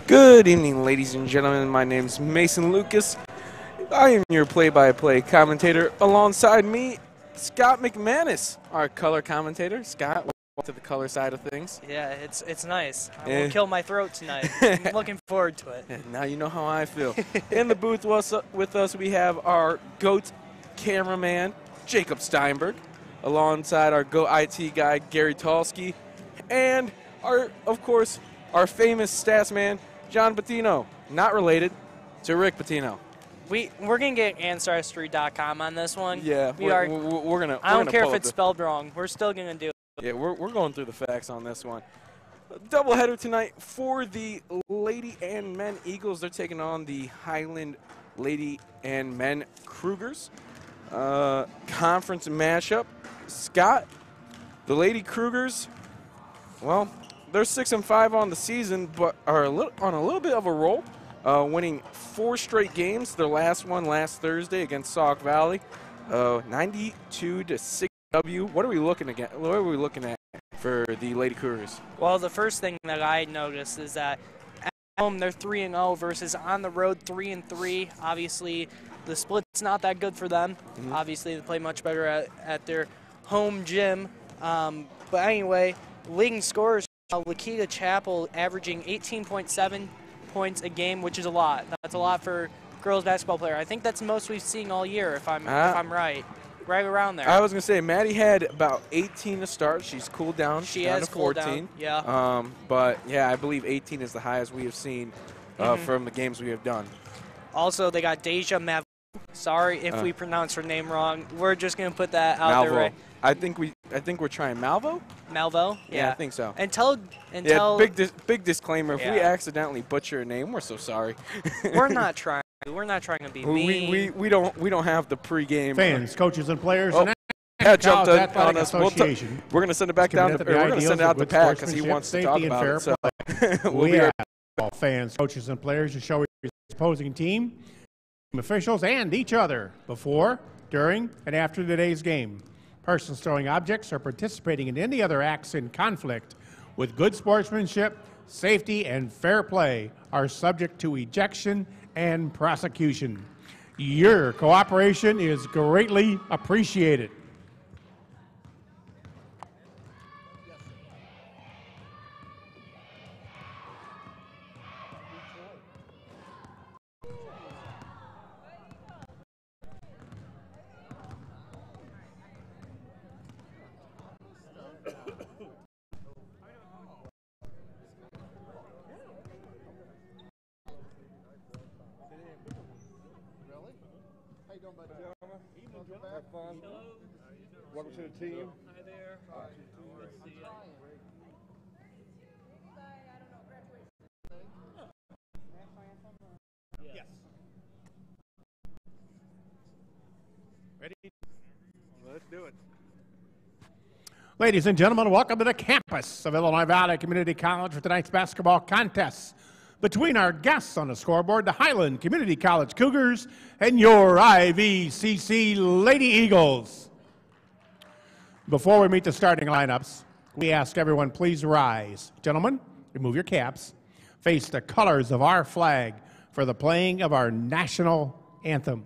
Good evening, ladies and gentlemen. My name's Mason Lucas. I am your play-by-play commentator. Alongside me, Scott McManus, our color commentator. Scott, welcome to the color side of things. Yeah, it's nice. I won't kill my throat tonight. I'm looking forward to it. Now you know how I feel. In the booth with us, we have our GOAT cameraman, Jacob Steinberg, alongside our GOAT IT guy, Gary Talski, and of course, our famous stats man, John Patino, not related to Rick Patino. We're gonna get Ancestry.com on this one. Yeah, we're gonna. I don't care if it's spelled wrong. We're still gonna do it. Yeah, we're going through the facts on this one. Doubleheader tonight for the Lady and Men Eagles. They're taking on the Highland Lady and Men Krugers. Conference mashup. Scott, the Lady Krugers. Well, they're 6-5 on the season, but are on a little bit of a roll, winning 4 straight games. Their last one last Thursday against Sauk Valley, 92-6 W. What are we looking at? What are we looking at for the Lady Cougars? Well, the first thing that I noticed is that at home they're 3-0 versus on the road 3-3. Obviously, the split's not that good for them. Obviously, they play much better at their home gym. But anyway, leading scorers. Lakita Chappell averaging 18.7 points a game, which is a lot. That's a lot for girls basketball player. I think that's the most we've seen all year, if I'm right around there. I was gonna say Maddie had about 18 to start. She's cooled down. She down has to cooled 14. down. Yeah. But yeah, I believe 18 is the highest we have seen from the games we have done. Also, they got Deja Mav. Sorry if we pronounce her name wrong. We're just gonna put that out there. Right? I think we're trying Malvo. Malvo? Yeah, I think so. Big disclaimer: if we accidentally butcher a name, we're so sorry. We're not trying. We're not trying to be mean. We don't have the pregame. Fans, coaches, and players. And jumped on us. We're gonna send it back down. We're gonna send it out to Pat because he wants to talk about it. So we are all fans, coaches, and players to show your opposing team, officials, and each other before, during, and after today's game. Persons throwing objects or participating in any other acts in conflict with good sportsmanship, safety, and fair play are subject to ejection and prosecution. Your cooperation is greatly appreciated. Have fun. Welcome to the team. Hi there. Good to see you. Yes. Ready? Let's do it. Ladies and gentlemen, welcome to the campus of Illinois Valley Community College for tonight's basketball contest between our guests on the scoreboard, the Highland Community College Cougars and your IVCC Lady Eagles. Before we meet the starting lineups, we ask everyone please rise. Gentlemen, remove your caps. Face the colors of our flag for the playing of our national anthem.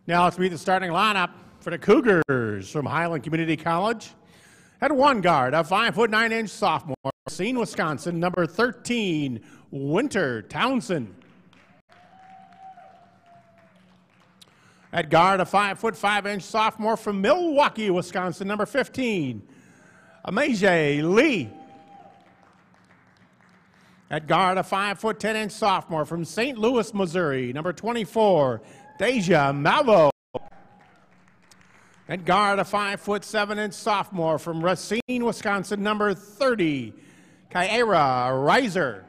Now let's meet the starting lineup for the Cougars from Highland Community College. At one guard, a 5'9" sophomore, Racine, Wisconsin, number 13, Winter Townsend. At guard, a 5'5" sophomore from Milwaukee, Wisconsin, number 15, Amaje Lee. At guard, a 5'10" sophomore from St. Louis, Missouri, number 24, Deja Malvo. At guard, a 5'7" sophomore from Racine, Wisconsin, number 30, Kyra Reiser.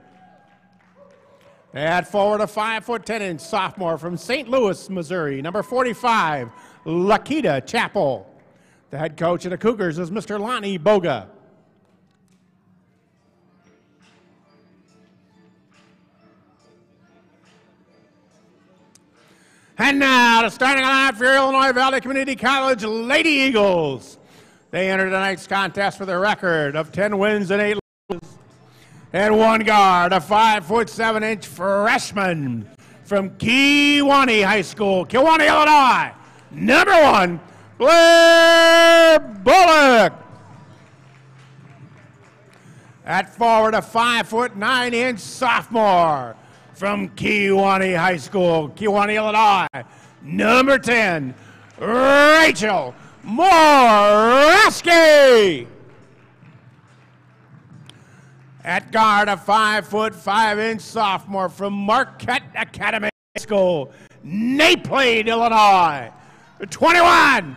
At forward, a 5'10" sophomore from St. Louis, Missouri, number 45, Lakita Chappell. The head coach of the Cougars is Mr. Lonnie Boga. And now, the starting lineup for your Illinois Valley Community College Lady Eagles. They enter tonight's contest with a record of 10 wins and 8 losses. And one guard, a 5'7" freshman from Kewanee High School, Kewanee, Illinois, number 1, Blair Bullock. At forward, a 5'9" sophomore from Kewanee High School, Kewanee, Illinois, number 10, Rachel Moreski. At guard, a 5'5" sophomore from Marquette Academy High School, Naples, Illinois, 21,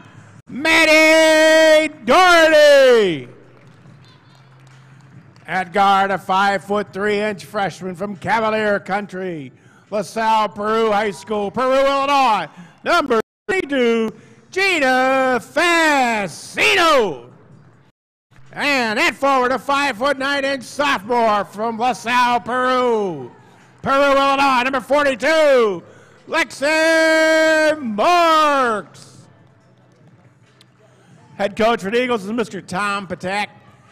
Maddie Doherty. At guard, a 5'3" freshman from Cavalier Country, LaSalle Peru High School, Peru, Illinois, number 32, Gina Fascino. And at forward, a 5'9" sophomore from LaSalle, Peru, Illinois, number 42, Lexi Marks. Head coach for the Eagles is Mr. Tom Patak.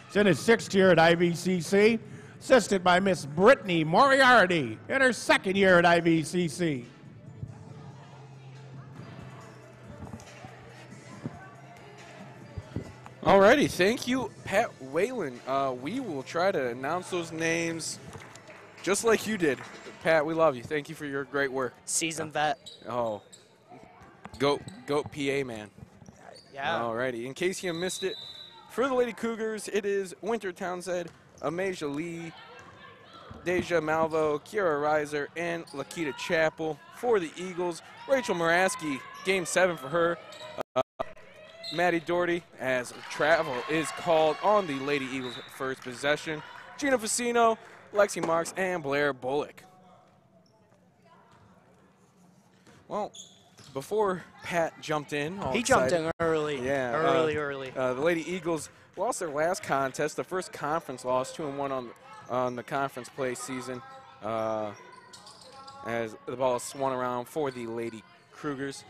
He's in his 6th year at IVCC, assisted by Miss Brittany Moriarty in her 2nd year at IVCC. Alrighty, thank you, Pat Whalen. We will try to announce those names just like you did. Pat, we love you. Thank you for your great work. Seasoned vet. Oh, goat PA man. Yeah. Alrighty, in case you missed it, for the Lady Cougars, it is Winter Townsend, Amasia Lee, Deja Malvo, Kiara Reiser, and Lakita Chappell. For the Eagles, Rachel Moraski, Game 7 for her. Maddie Doherty, as travel is called on the Lady Eagles' first possession. Gina Fascino, Lexi Marks, and Blair Bullock. Well, before Pat jumped in, He jumped in early. Yeah, early. The Lady Eagles lost their last contest, the first conference loss, 2-1 on the conference play season, as the ball swung around for the Lady Cougars.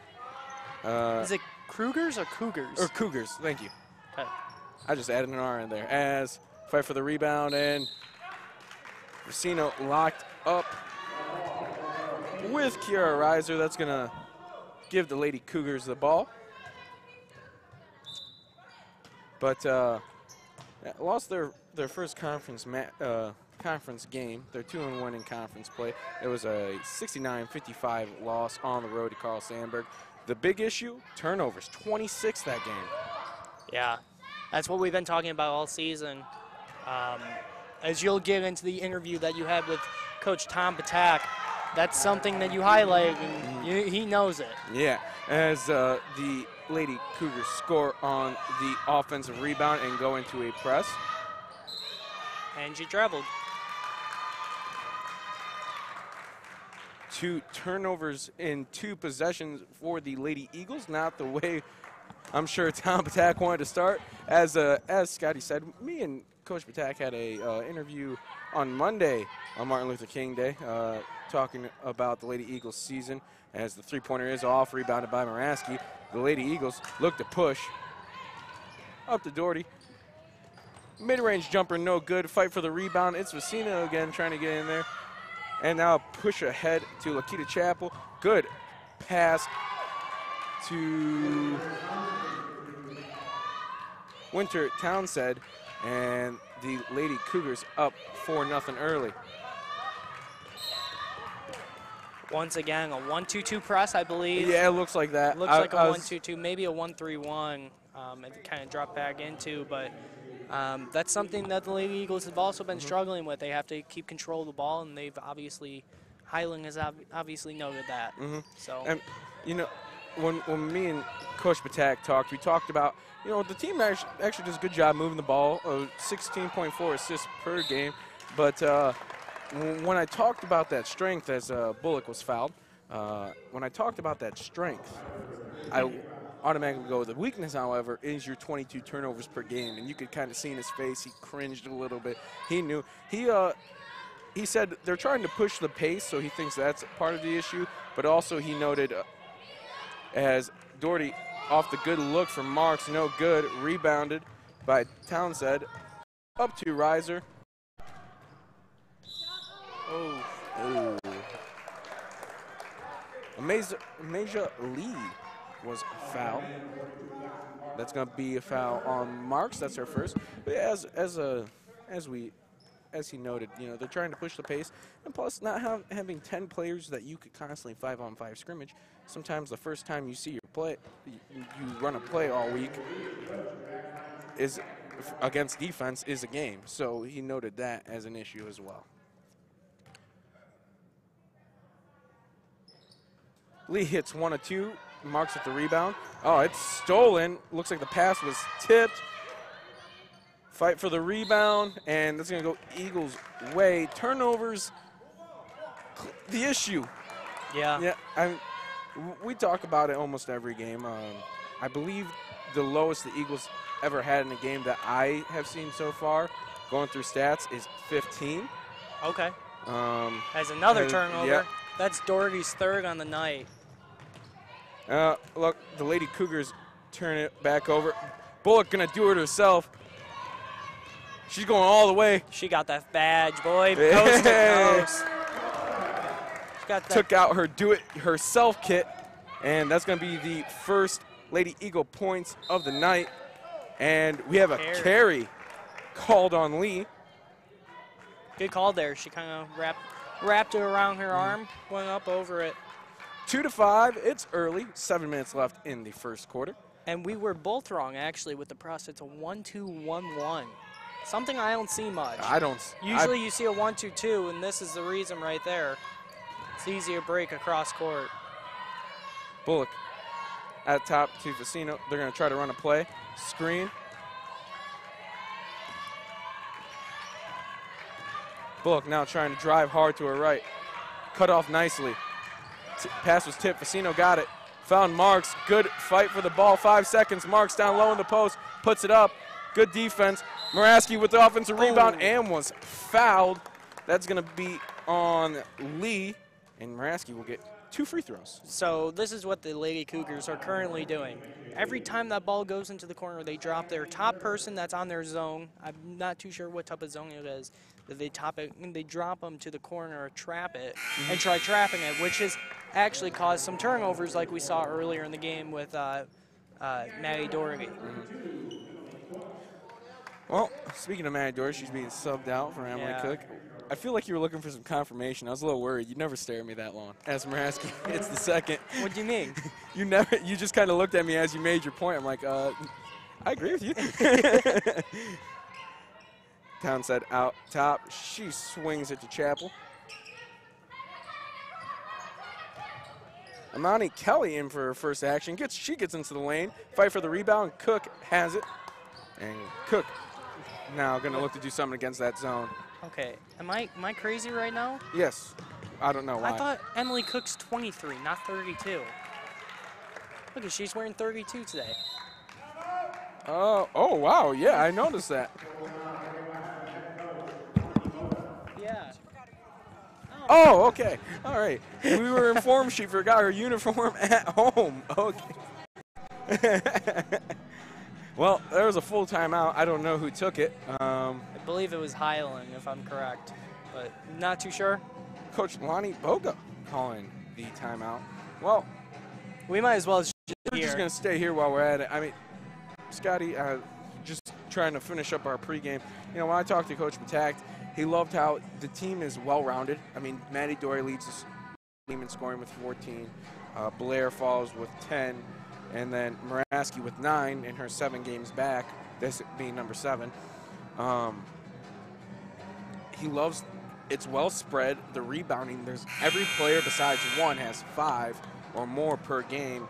Is it Krugers or Cougars? Or Cougars, thank you. Okay. I just added an R in there. As fight for the rebound, and Racino locked up with Kiara Reiser. That's going to give the Lady Cougars the ball. But lost their first conference game. They're 2-1 in conference play. It was a 69-55 loss on the road to Carl Steinberg. The big issue, turnovers, 26 that game. Yeah, that's what we've been talking about all season. As you'll get into the interview that you had with Coach Tom Patak, that's something that you highlight, and he knows it. Yeah, as the Lady Cougars score on the offensive rebound and go into a press. And she traveled. 2 turnovers in 2 possessions for the Lady Eagles. Not the way I'm sure Tom Patak wanted to start. As Scotty said, me and Coach Patak had a interview on Monday on Martin Luther King Day, talking about the Lady Eagles season. As the three-pointer is off, rebounded by Moraski. The Lady Eagles look to push up to Doherty. Mid-range jumper, no good. Fight for the rebound. It's Vecino again trying to get in there. And now push ahead to Lakita Chappell. Good pass to Winter Townsend, and the Lady Cougars up 4-0 early. Once again, a 1-2-2 press, I believe. Yeah, it looks like that. Looks like a 1-2-2, maybe a 1-3-1. It kind of dropped back into, but that's something that the Lady Eagles have also been struggling with. They have to keep control of the ball, and they've obviously, Highland has obviously noted that. So, and you know, when me and Coach Batak talked, we talked about, you know, the team actually does a good job moving the ball, 16.4 assists per game, but when I talked about that strength, as Bullock was fouled, when I talked about that strength, I automatically go, the weakness, however, is your 22 turnovers per game, and you could kind of see in his face, he cringed a little bit. He knew. He said they're trying to push the pace, so he thinks that's part of the issue, but also he noted as Doherty off the good look from Marks, no good, rebounded by Townsend, up to Reiser. Oh. Amasia Lee was fouled. That's going to be a foul on Marks. That's her first. But as he noted, you know, they're trying to push the pace, and plus not having 10 players that you could constantly 5-on-5 scrimmage. Sometimes the first time you see your play, you run a play all week, is against defense is a game. So he noted that as an issue as well. Lee hits 1 of 2. Marks at the rebound. Oh, it's stolen. Looks like the pass was tipped. Fight for the rebound, and that's going to go Eagles' way. Turnovers, the issue. Yeah. We talk about it almost every game. I believe the lowest the Eagles ever had in a game that I have seen so far, going through stats, is 15. Okay. Has another turnover. Yeah. That's Doherty's third on the night. Look, the Lady Cougars turn it back over. Bullock going to do it herself. She's going all the way. She got that badge, boy. Coast to coast. She got that. Took out her do-it-herself kit, and that's going to be the first Lady Eagle points of the night. And we have a carry called on Lee. Good call there. She kind of wrapped it around her arm, went up over it. 2-5. It's early. 7 minutes left in the first quarter. And we were both wrong, actually, with the process. It's a 1-2-1-1. Something I don't see much. Usually you see a 1-2-2, and this is the reason right there. It's easy to break across court. Bullock at top to Patino. They're going to try to run a play. Screen. Bullock now trying to drive hard to her right. Cut off nicely. Pass was tipped. Patino got it. Found Marks. Good fight for the ball. 5 seconds. Marks down low in the post. Puts it up. Good defense. Muraski with the offensive rebound and was fouled. That's going to be on Lee, and Muraski will get 2 free throws. So this is what the Lady Cougars are currently doing. Every time that ball goes into the corner, they drop their top person that's on their zone. I'm not too sure what type of zone it is. They top it, and they drop them to the corner or trap it and try trapping it, which has actually caused some turnovers like we saw earlier in the game with Maddie Doherty. Well, speaking of Maddie Doherty, she's being subbed out for Emily Cook. I feel like you were looking for some confirmation. I was a little worried. You never stare at me that long. As Muraski hits the second. What do you mean? You just kind of looked at me as you made your point. I'm like, I agree with you. Townsend out top. She swings it to Chapel. Amani Kelly in for her first action. She gets into the lane. Fight for the rebound. Cook has it. And Cook now going to look to do something against that zone. Okay. Am I crazy right now? Yes. I don't know why. I thought Emily Cook's 23, not 32. Look at, she's wearing 32 today. Oh, wow. Yeah, I noticed that. Yeah. Oh, okay. All right. We were informed she forgot her uniform at home. Okay. Well, there was a full timeout. I don't know who took it. I believe it was Highland, if I'm correct, but not too sure. Coach Lonnie Boga calling the timeout. Well, we might as well just here. just going to stay here while we're at it. I mean, Scotty, just trying to finish up our pregame. You know, when I talked to Coach Patak, he loved how the team is well-rounded. I mean, Maddie Dory leads the team in scoring with 14. Blair follows with 10. And then Muraski with 9 in her 7 games back, this being number 7. He loves it's well spread, the rebounding. There's every player besides one has 5 or more per game.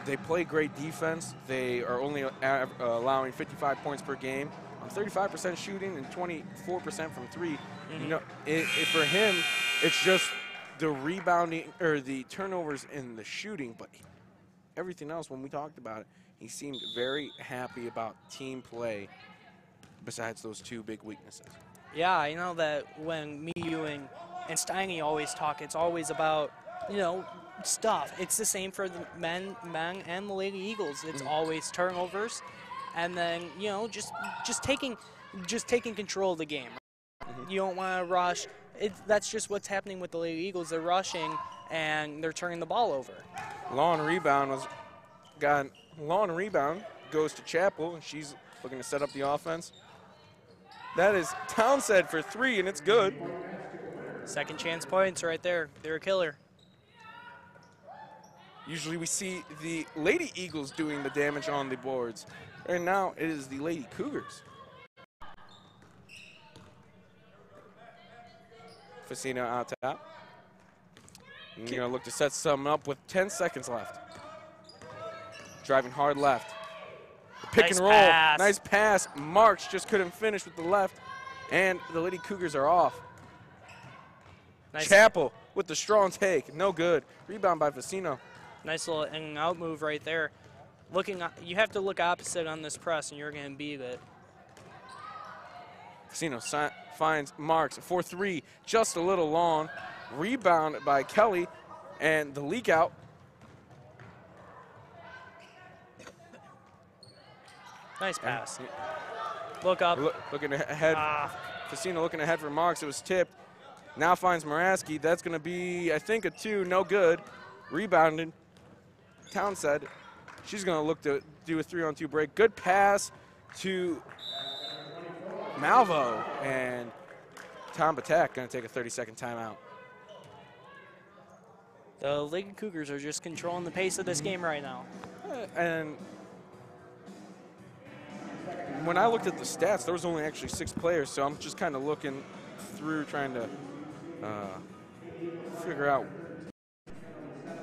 They play great defense. They are only allowing 55 points per game on 35% shooting and 24% from 3. You know, for him, it's just the rebounding or the turnovers in the shooting, but everything else, when we talked about it, he seemed very happy about team play besides those 2 big weaknesses. Yeah, I know that when me, you, and Steiny always talk, it's always about, you know, stuff. It's the same for the men and the Lady Eagles. It's always turnovers, and then, you know, just taking control of the game. You don't want to rush. That's just what's happening with the Lady Eagles. They're rushing and they're turning the ball over. Long rebound goes to Chapel, and she's looking to set up the offense. That is Townsend for 3, and it's good. Second chance points right there. They're a killer. Usually we see the Lady Eagles doing the damage on the boards, and now it is the Lady Cougars. Facino out top. And you're going to look to set something up with 10 seconds left. Driving hard left. Pick and roll. Pass. Nice pass. Marks just couldn't finish with the left. And the Lady Cougars are off. Nice. Chapel with the strong take. No good. Rebound by Facino. Nice little in and out move right there. You have to look opposite on this press, and you're going to beat it. Facino finds Marks for 3, just a little long. Rebound by Kelly, and the leak out. Nice pass. Look up. Looking ahead. Facino looking ahead for Marks. It was tipped. Now finds Muraski. That's going to be, I think, a 2. No good. Rebounded. Townsend. She's going to look to do a 3-on-2 break. Good pass to Malvo. And Tom Patak going to take a 30-second timeout. The Lady Cougars are just controlling the pace of this game right now. And when I looked at the stats, there was only actually 6 players, so I'm just kind of looking through trying to figure out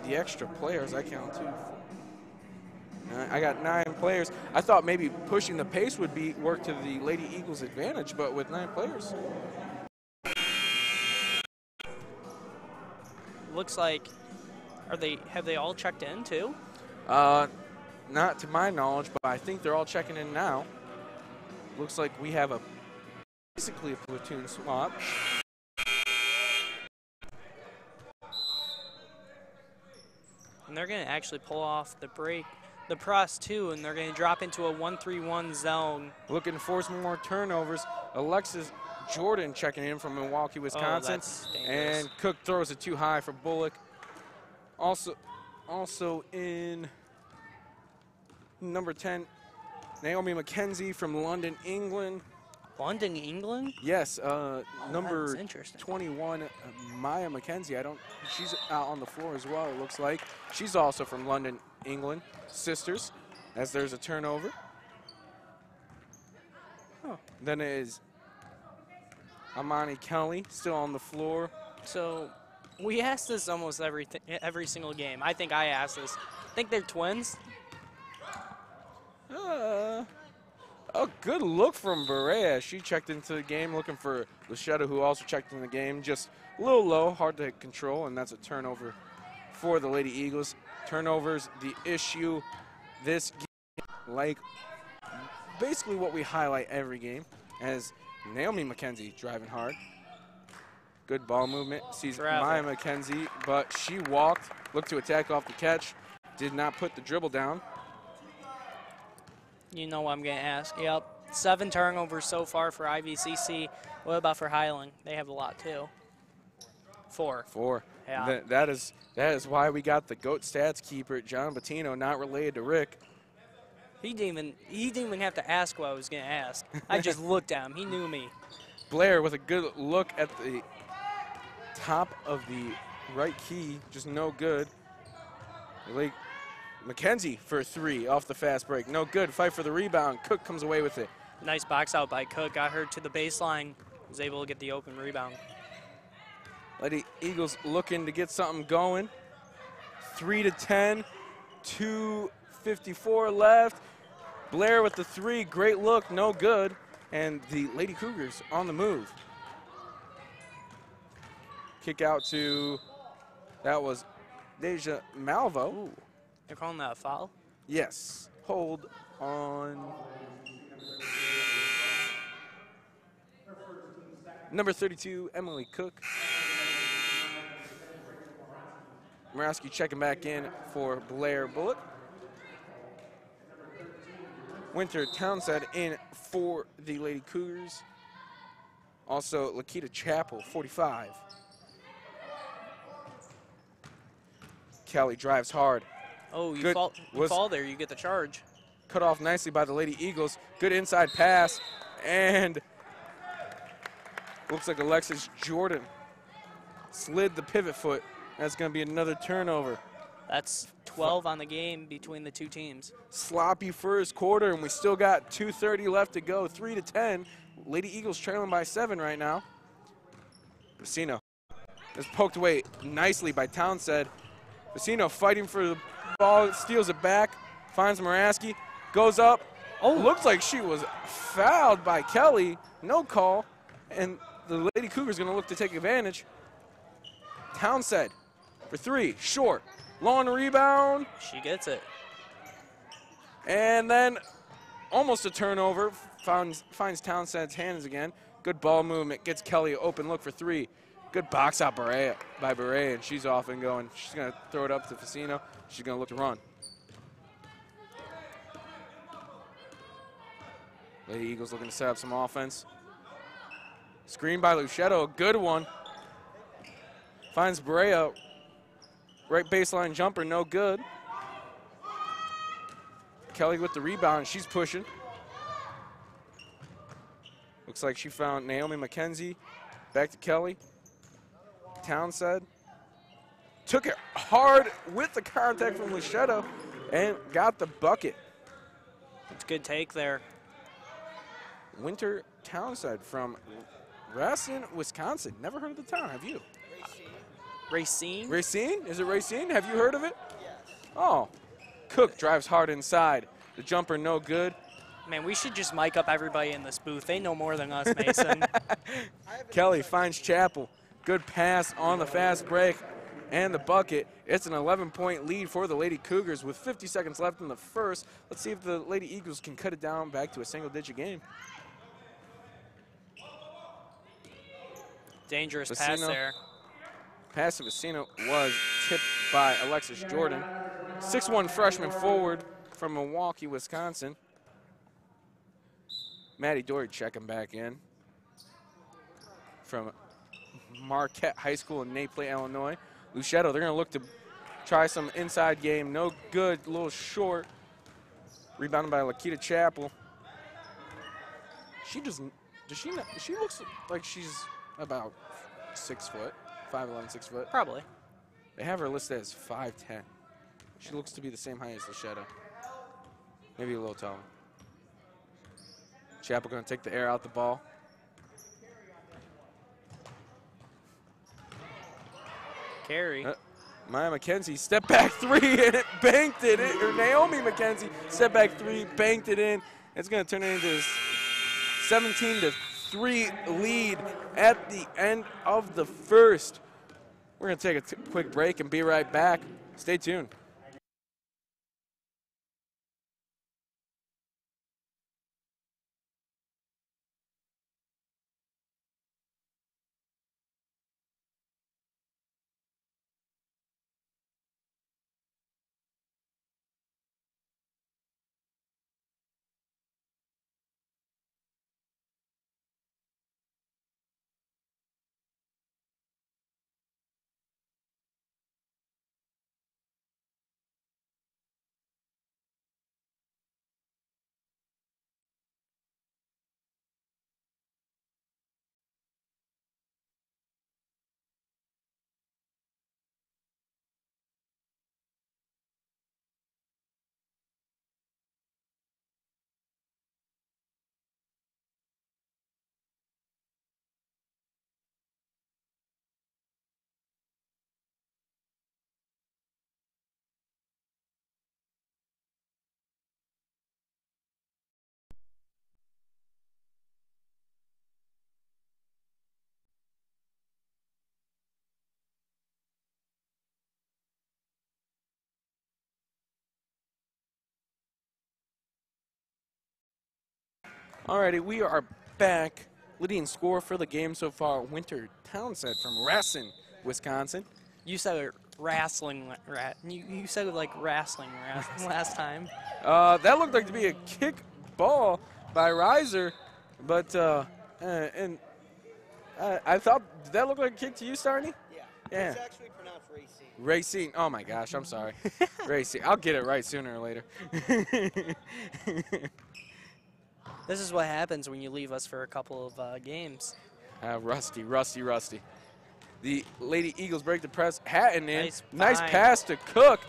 the extra players. I count 2. I got 9 players. I thought maybe pushing the pace would work to the Lady Eagles' advantage, but with 9 players. Looks like, have they all checked in too? Not to my knowledge, but I think they're all checking in now. Looks like we have basically a platoon swap. And they're going to actually pull off the press too, and they're going to drop into a 1-3-1 zone. Looking to force more turnovers. Alexis Jordan checking in from Milwaukee, Wisconsin. And Cook throws it too high for Bullock. Also in number 10, Naomi McKenzie from London, England. London, England? Yes, number 21, Maya McKenzie. She's out on the floor as well, it looks like. She's also from London, England. Sisters, as there's a turnover. Then it is Amani Kelly still on the floor. So we ask this almost every single game. I think I ask this. I think they're twins. A good look from Berea. She checked into the game looking for Luchetta, who also checked in the game. Just a little low, hard to control, and that's a turnover for the Lady Eagles. Turnovers, the issue this game, like basically what we highlight every game, as Naomi McKenzie driving hard. Good ball movement. Sees Maya McKenzie, but she walked, looked to attack off the catch, did not put the dribble down. You know what I'm going to ask. Yep. 7 turnovers so far for IVCC. What about for Highland? They have a lot too. 4. Yeah. That is why we got the GOAT stats keeper, John Patino, not related to Rick. He didn't even have to ask what I was going to ask. I just looked at him. He knew me. Blair with a good look at the top of the right key, just no good. McKenzie for a 3 off the fast break, no good. Fight for the rebound. Cook comes away with it. Nice box out by Cook. Got her to the baseline. Was able to get the open rebound. Lady Eagles looking to get something going. 3-10, 2:54 left. Blair with the 3, great look, no good. And the Lady Cougars on the move. Kick out to, that was Deja Malvo. Ooh, they're calling that a foul? Yes, hold on. Number 32, Emily Cook. Moraski checking back in for Blair Bullock. Winter Townsend in for the Lady Cougars. Also, Lakita Chappell, 45. Kelly drives hard. Oh, you Good. fall there, you get the charge. Cut off nicely by the Lady Eagles. Good inside pass. And looks like Alexis Jordan slid the pivot foot. That's going to be another turnover. That's 12 on the game between the two teams. Sloppy first quarter, and we still got 2:30 left to go. 3-10. Lady Eagles trailing by 7 right now. Patino is poked away nicely by Townsend. Patino fighting for the ball, steals it back, finds Moraski, goes up. Oh, looks like she was fouled by Kelly. No call, and the Lady Cougars going to look to take advantage. Townsend for 3, short. Long rebound. She gets it. And then almost a turnover. Finds Townsend's hands again. Good ball movement. Gets Kelly an open look for 3. Good box out by Barea, and she's off and going. She's going to throw it up to Facino. She's going to look to run. Lady Eagles looking to set up some offense. Screen by Luchetto, a good one. Finds Barea. Right baseline jumper, no good. Kelly with the rebound, she's pushing. Looks like she found Naomi McKenzie. Back to Kelly. Townsend took it hard with the contact from Luchetto and got the bucket. It's a good take there. Winter Townsend from Racine, Wisconsin. Never heard of the town, have you? Racine? Racine? Is it Racine? Have you heard of it? Yes. Oh. Cook drives hard inside. The jumper no good. Man, we should just mic up everybody in this booth. They know more than us, Mason. Kelly finds Chappell. Good pass on the fast break and the bucket. It's an 11-point lead for the Lady Cougars with 50 seconds left in the first. Let's see if the Lady Eagles can cut it down back to a single-digit game. Dangerous pass there. Pass to Facino was tipped by Alexis Jordan. 6'1" freshman forward from Milwaukee, Wisconsin. Maddie Dory checking back in from Marquette High School in Naples, Illinois. Luchetto, they're going to look to try some inside game. No good, a little short. Rebounded by Lakita Chappell. She looks like she's about 6 foot. 5'11", 6 foot. Probably. They have her listed as 5'10". She looks to be the same height as Luchetto. Maybe a little taller. Chappell going to take the air out the ball. Carry. Maya McKenzie, step back 3, and it banked it in. Or Naomi McKenzie, step back 3, banked it in. It's going to turn it into 17-3 lead at the end of the first. We're going to take a quick break and be right back. Stay tuned. Alrighty, we are back. Leading score for the game so far, Winter Townsend from Racine, Wisconsin. You said it wrestling. You said it like wrestling last time. That looked like to be a kick ball by Reiser, but I thought, did that look like a kick to you, Starny? Yeah. It's actually pronounced Racine. Racine. Oh my gosh, I'm sorry. Racine. I'll get it right sooner or later. This is what happens when you leave us for a couple of games. Rusty. The Lady Eagles break the press. Hatton in. Nice Pass to Cook.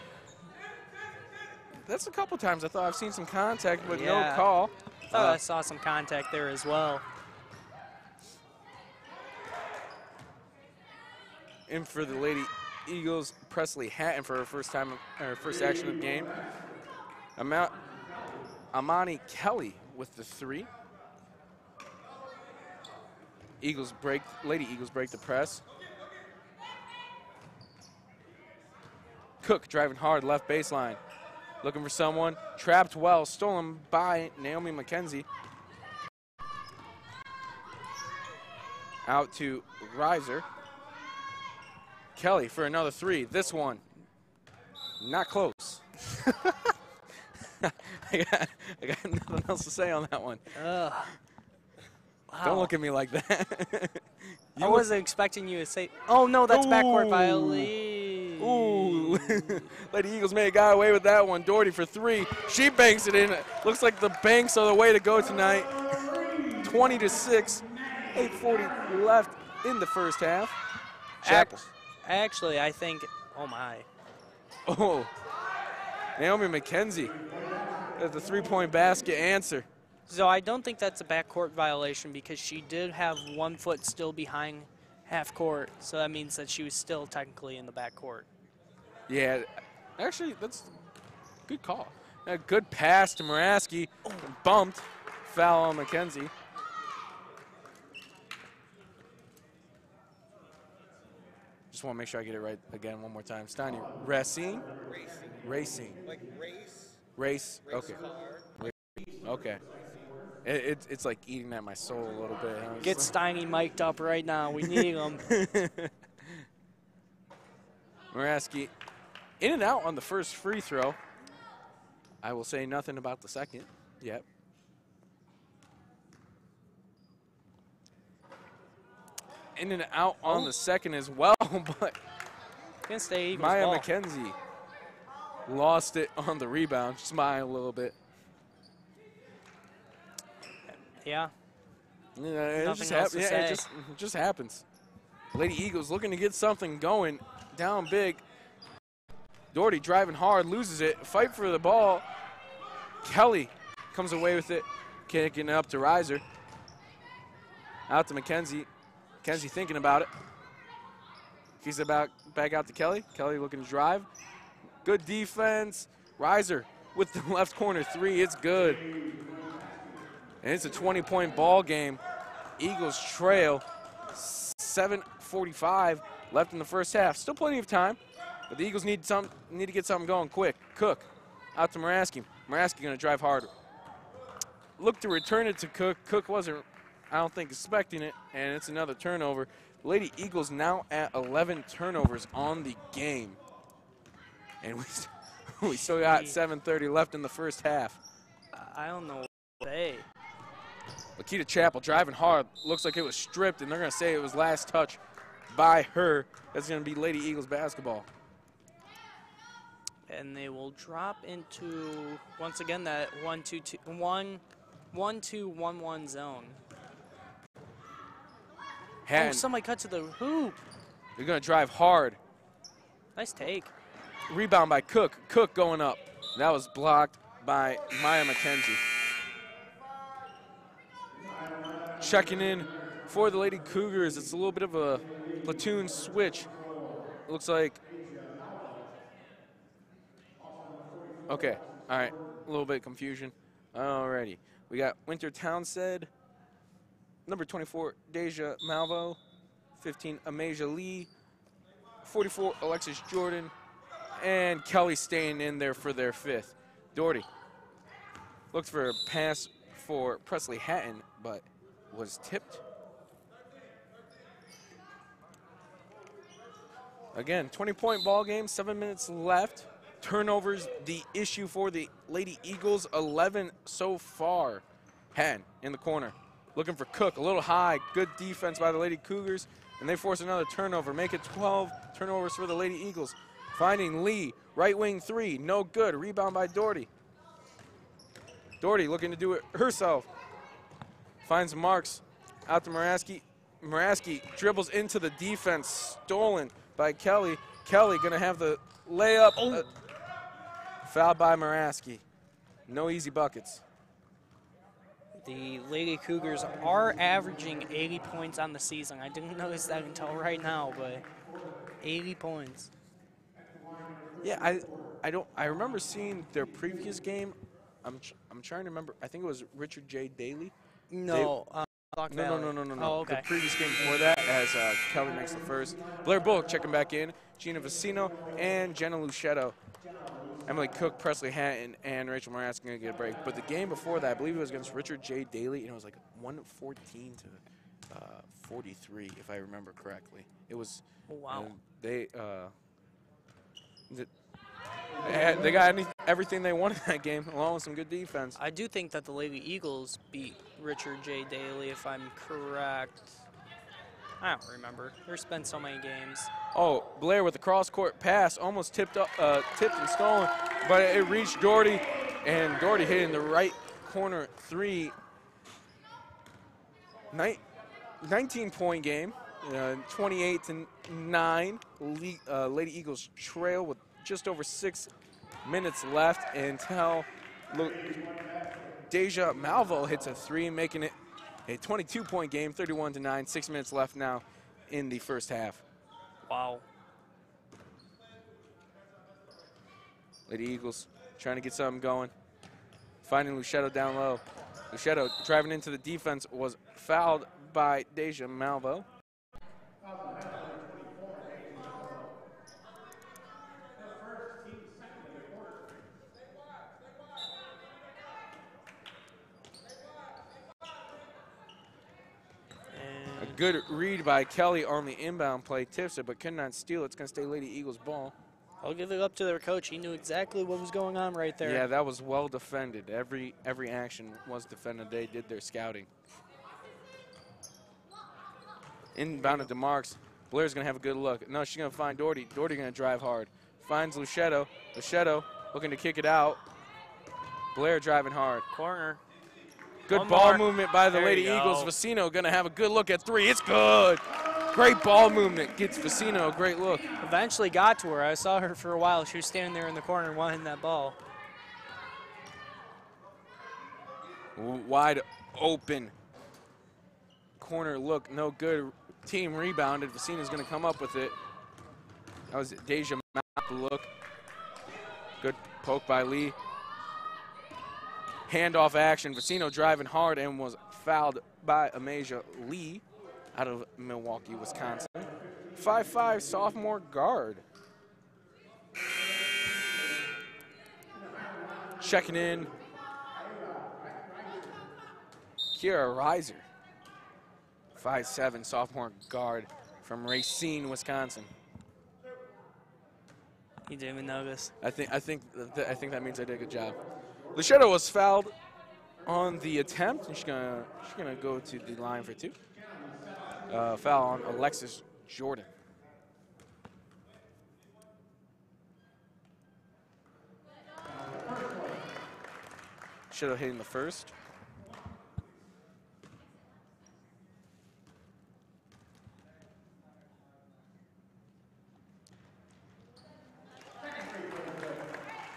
That's a couple times I thought I've seen some contact, but no call. I thought I saw some contact there as well. In for the Lady Eagles, Presley Hatton for her first action of the game. Amani Kelly with the 3. Lady Eagles break the press. Cook driving hard, left baseline. Looking for someone. Trapped well, stolen by Naomi McKenzie. Out to Reiser. Kelly for another 3. This one, not close. I got nothing else to say on that one. Wow. Don't look at me like that. I wasn't expecting you to say, oh no, that's backcourt violation. Ooh. Lady Eagles may have got away with that one. Doherty for 3. She banks it in. Looks like the banks are the way to go tonight. 20-6. 8:40 left in the first half. Chapel. Actually, I think, oh my. Oh. Naomi McKenzie at the 3-point basket answer. So I don't think that's a backcourt violation because she did have 1 foot still behind half court. So that means that she was still technically in the backcourt. Yeah, actually, that's a good call. A good pass to Muraski. Bumped. Foul on McKenzie. Just want to make sure I get it right again one more time. Steiny, Racine? Racing. Like race. Race. Race Okay. car. Okay. It's like eating at my soul a little bit. Huh? Get Steiny mic'd up right now. We need him. Muraski in and out on the first free throw. I will say nothing about the second yet. In and out on the second as well, but Against the Eagles Maya ball. McKenzie lost it on the rebound. Smile a little bit. Yeah. Yeah, it Nothing just, else to say. it just happens. Lady Eagles looking to get something going. Down big. Doherty driving hard, loses it. Fight for the ball. Kelly comes away with it. Kicking it up to Reiser. Out to McKenzie. McKenzie thinking about it. He's about back out to Kelly. Kelly looking to drive. Good defense. Reiser with the left corner 3. It's good. And it's a 20-point ball game. Eagles trail. 7:45 left in the first half. Still plenty of time, but the Eagles need to get something going quick. Cook out to Muraski. Muraski going to drive harder. Look to return it to Cook. Cook wasn't, I don't think, expecting it, and it's another turnover. Lady Eagles now at 11 turnovers on the game. And we still got 7:30 left in the first half. I don't know what to say. Lakita Chappell driving hard. Looks like it was stripped, and they're going to say it was last touch by her. That's going to be Lady Eagles basketball. And they will drop into, once again, that 1-2-1-1 zone. Hatton, Oh, somebody cut to the hoop. they're going to drive hard. Nice take. Rebound by Cook. Cook going up. That was blocked by Maya McKenzie. Checking in for the Lady Cougars. It's a little bit of a platoon switch. Looks like. Okay, all right. A little bit of confusion. Alrighty. We got Winter Townsend, number 24, Deja Malvo, 15, Amasia Lee, 44, Alexis Jordan, and Kelly staying in there for their 5th. Doherty looks for a pass for Presley Hatton, but was tipped. Again, 20-point ball game, 7 minutes left. Turnovers, the issue for the Lady Eagles, 11 so far. Hatton in the corner, looking for Cook, a little high. Good defense by the Lady Cougars, and they force another turnover. Make it 12 turnovers for the Lady Eagles. Finding Lee, right wing three, no good. Rebound by Doherty. Doherty looking to do it herself. Finds Marks, out to Moraski. Moraski dribbles into the defense, stolen by Kelly. Kelly gonna have the layup. Fouled by Moraski. No easy buckets. The Lady Cougars are averaging 80 points on the season. I didn't notice that until right now, but 80 points. Yeah, I remember seeing their previous game. I'm trying to remember. I think it was Richard J. Daly. No, No. Oh, okay. The previous game before that, as Kelly makes the first. Blair Bullock checking back in. Gina Vicino and Jenna Luchetto. Emily Cook, Presley Hatton, and Rachel Morass going to get a break. But the game before that, I believe it was against Richard J. Daly, and it was like 114 to 43, if I remember correctly. It was. Oh, wow. They got everything they wanted in that game, along with some good defense. I do think that the Lady Eagles beat Richard J. Daly, if I'm correct. I don't remember. There's been so many games. Oh, Blair with the cross-court pass, almost tipped and stolen, but it reached Doherty, and Doherty hit in the right corner three. 19-point game, 28-9. Lady Eagles trail with just over 6 minutes left until Deja Malvo hits a three, making it a 22-point game, 31-9. 6 minutes left now in the first half. Wow. Lady Eagles trying to get something going. Finding Luchetto down low. Luchetto driving into the defense, was fouled by Deja Malvo. A good read by Kelly on the inbound play. Tips it, but could not steal it. It's going to stay Lady Eagles ball. I'll give it up to their coach. He knew exactly what was going on right there. Yeah, that was well defended. Every action was defended. They did their scouting. Inbounded to Marks. Blair's going to have a good look. No, she's going to find Doherty. Doherty going to drive hard. Finds Luchetto. Luchetto looking to kick it out. Blair driving hard. Corner. Good ball movement by the Lady Eagles. Vicino going to have a good look at three. It's good. Great ball movement. Gets Vicino a great look. Eventually got to her. I saw her for a while. She was standing there in the corner wanting that ball. Wide open. Corner look, no good. Team rebounded. Vicino's going to come up with it. That was Deja Malvo look. Good poke by Lee. Handoff action. Vicino driving hard and was fouled by Amasia Lee out of Milwaukee, Wisconsin. 5'5" sophomore guard. Checking in. Kira Reiser. 5'7" sophomore guard from Racine, Wisconsin. You didn't even notice. I think that means I did a good job. Luchetto was fouled on the attempt, and she's gonna go to the line for two. Foul on Alexis Jordan. Luchetto hitting the first.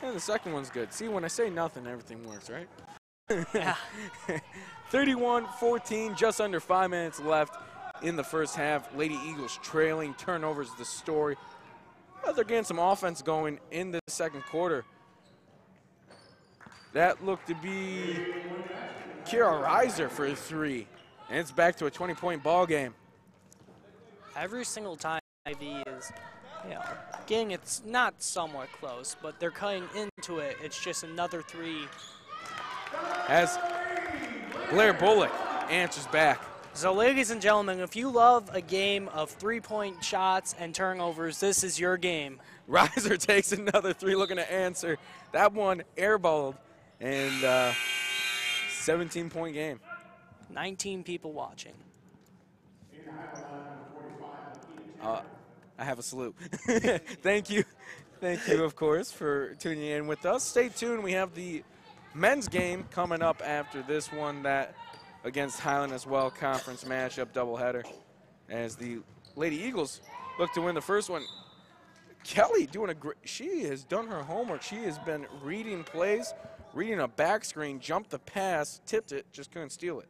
And the second one's good. See, when I say nothing, everything works, right? Yeah. 31-14, just under 5 minutes left in the first half. Lady Eagles trailing. Turnovers the story. Well, they're getting some offense going in the second quarter. That looked to be Kira Reiser for a three. And it's back to a 20-point ball game. Every single time IV is, getting it's not somewhat close, but they're cutting into it. It's just another three. As Blair Bullock answers back. So, ladies and gentlemen, if you love a game of three-point shots and turnovers, this is your game. Reiser takes another three, looking to answer. That one airballed, and 17-point game. 19 people watching. I have a salute. Thank you. Thank you, of course, for tuning in with us. Stay tuned. We have the men's game coming up after this one, that against Highland as well, conference matchup doubleheader, as the Lady Eagles look to win the first one. Kelly doing a great, she has done her homework. She has been reading plays, reading a back screen, jumped the pass, tipped it, just couldn't steal it.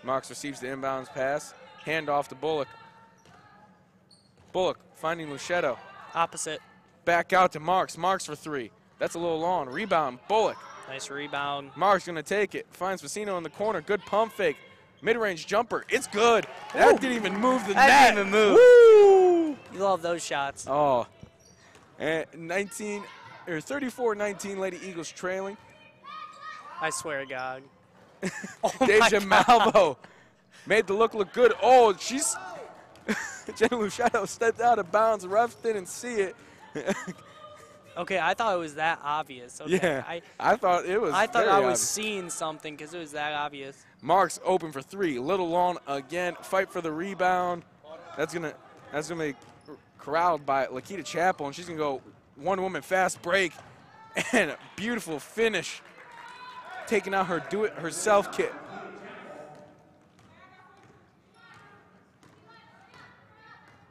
Marks receives the inbounds pass, hand off to Bullock. Bullock finding Luchetto. Opposite. Back out to Marks. Marks for three. That's a little long. Rebound, Bullock. Nice rebound. Marks going to take it. Finds Patino in the corner. Good pump fake. Mid-range jumper. It's good. That didn't even move the net. That didn't even move. Woo! You love those shots. Oh. And 34-19, Lady Eagles trailing. I swear to God. Deja Malvo made the look good. Oh, she's Jenna Luchetto stepped out of bounds. The refs didn't see it. Okay, I thought it was that obvious. Okay, Yeah, I thought it was. I thought very I was obvious. seeing something because it was that obvious. Marks open for three. Little long again. Fight for the rebound. That's gonna be corralled by Lakita Chappell, and she's gonna go one-woman fast break and a beautiful finish, taking out her do-it-herself kit.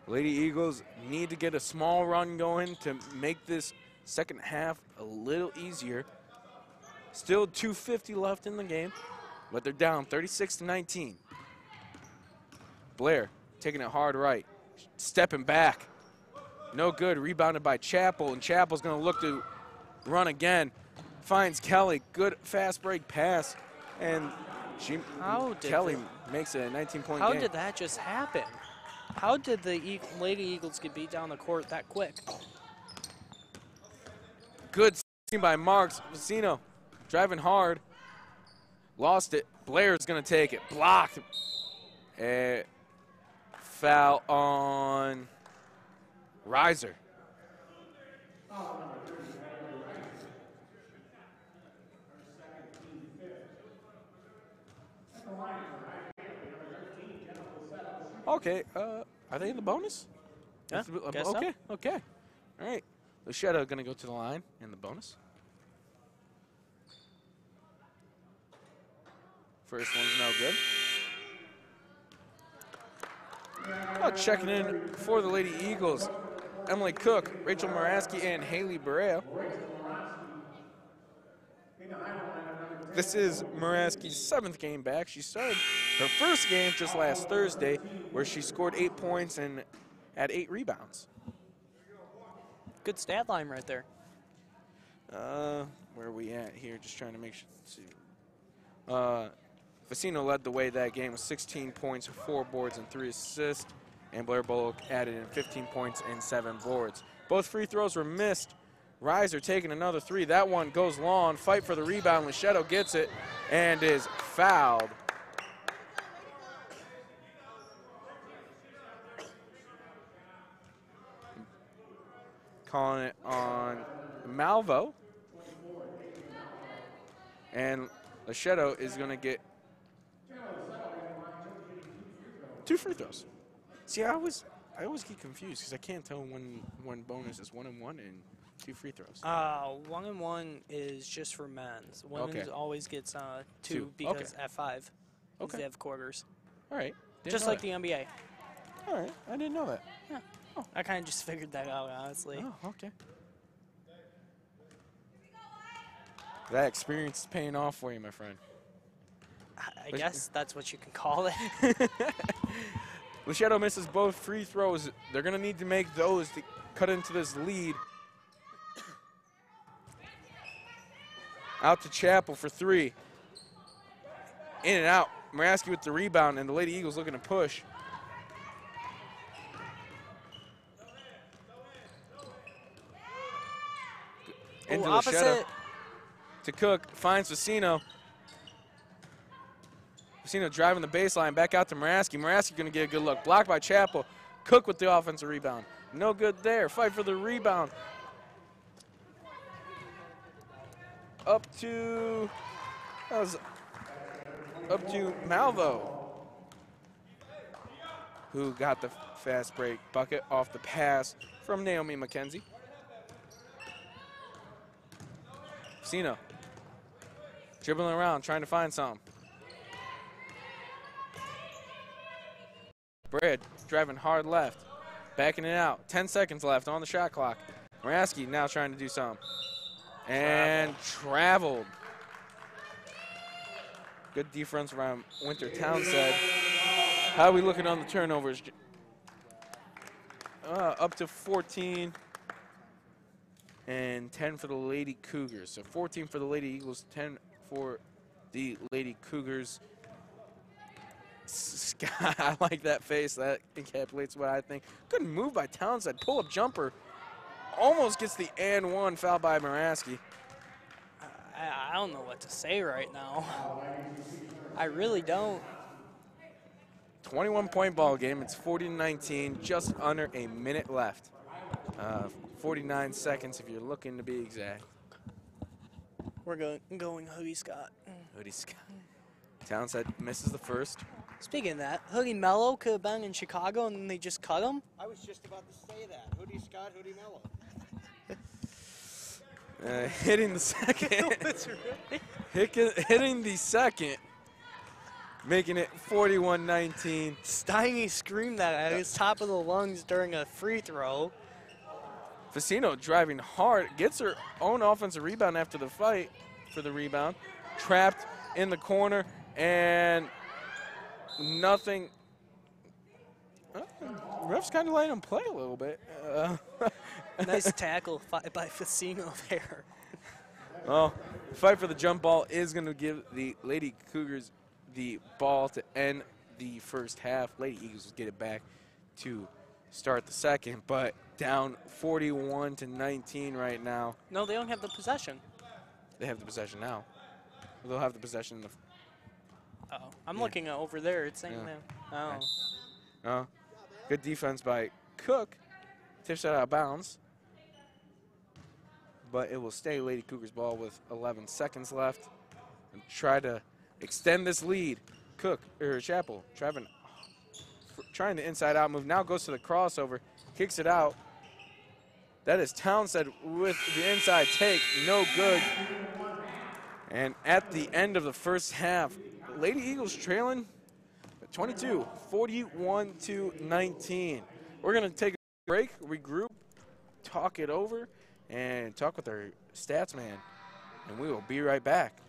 Lady Eagles need to get a small run going to make this second half a little easier. Still 2:50 left in the game, but they're down 36-19. Blair taking it hard right, stepping back. No good, rebounded by Chappell, and Chappell's gonna look to run again. Finds Kelly, good fast break pass, and Kelly makes it a 19-point game. How did that just happen? How did the Lady Eagles get beat down the court that quick? Good team by Marks. Vicino driving hard. Lost it. Blair's going to take it. Blocked. Foul on Reiser. Okay, are they in the bonus? Yeah, guess so. Okay. All right. Luchetto going to go to the line in the bonus. First one's no good. Checking in for the Lady Eagles, Emily Cook, Rachel Moraski, and Haley Barreo. This is Moraski's 7th game back. She started her first game just last Thursday, where she scored 8 points and had 8 rebounds. Good stat line right there. Where are we at here? Just trying to make sure. Let's see. Vicino led the way that game with 16 points, 4 boards, and 3 assists. And Blair Bullock added in 15 points and 7 boards. Both free throws were missed. Reiser taking another 3. That one goes long. Fight for the rebound. Luchetto gets it and is fouled. Calling it on Malvo. And Luchetto is going to get 2 free throws. See, I always get confused because I can't tell when bonus is 1 and 1 and 2 free throws. 1 and 1 is just for men's. Women's always gets 2 because at 5. Because they have quarters. All right. Just like the NBA. All right. I didn't know that. Yeah. Oh, I kind of just figured that out, honestly. Oh, okay. That experience is paying off for you, my friend. I guess that's what you can call it. Luchetto misses both free throws. They're going to need to make those to cut into this lead. Out to Chappell for 3. In and out. Moraski with the rebound, and the Lady Eagles looking to push. into opposite. Lachetta to Cook, finds Patino. Patino driving the baseline, back out to Muraski. Muraski going to get a good look. Blocked by Chappell. Cook with the offensive rebound. No good there. Fight for the rebound. Up to Malvo, who got the fast break bucket off the pass from Naomi McKenzie. Patino dribbling around, trying to find something. Brad driving hard left, backing it out. 10 seconds left on the shot clock. Muraski now trying to do something. And traveled. Good defense around Winter Townsend. How are we looking on the turnovers? Up to 14 and 10 for the Lady Cougars. So 14 for the Lady Eagles, 10 for the Lady Cougars. Scott, I like that face. That encapsulates what I think. Good move by Townsend. Pull-up jumper. Almost gets the and one, foul by Muraski. I don't know what to say right now. I really don't. 21-point ball game. It's 40-19, just under a minute left. 49 seconds if you're looking to be exact. We're going Hoodie Scott. Hoodie Scott. Townsend misses the first. Speaking of that, Hoodie Mello could have been in Chicago and then they just cut him. I was just about to say that. Hoodie Scott, Hoodie Mello. Hitting the second. Hitting the second. Making it 41-19. Steiny screamed that at his top of the lungs during a free throw. Patino driving hard, gets her own offensive rebound after the fight for the rebound. Trapped in the corner, and nothing. Ref's kind of letting him play a little bit. Nice tackle by Facino there. Well, the fight for the jump ball is going to give the Lady Cougars the ball to end the first half. Lady Eagles will get it back to start the second, but down 41-19 right now. No, they don't have the possession. They have the possession now. They'll have the possession in the. Oh, I'm looking at over there. It's saying Yeah. that. Oh. Good defense by Cook. Tips it out of bounds. But it will stay Lady Cougars ball with 11 seconds left. And try to extend this lead. Cook, or Chappell, trying the inside-out move. Now goes to the crossover. Kicks it out. That is Townsend with the inside take. No good. And at the end of the first half, Lady Eagles trailing 22, 41-19. We're going to take a break, regroup, talk it over, and talk with our stats man. And we will be right back.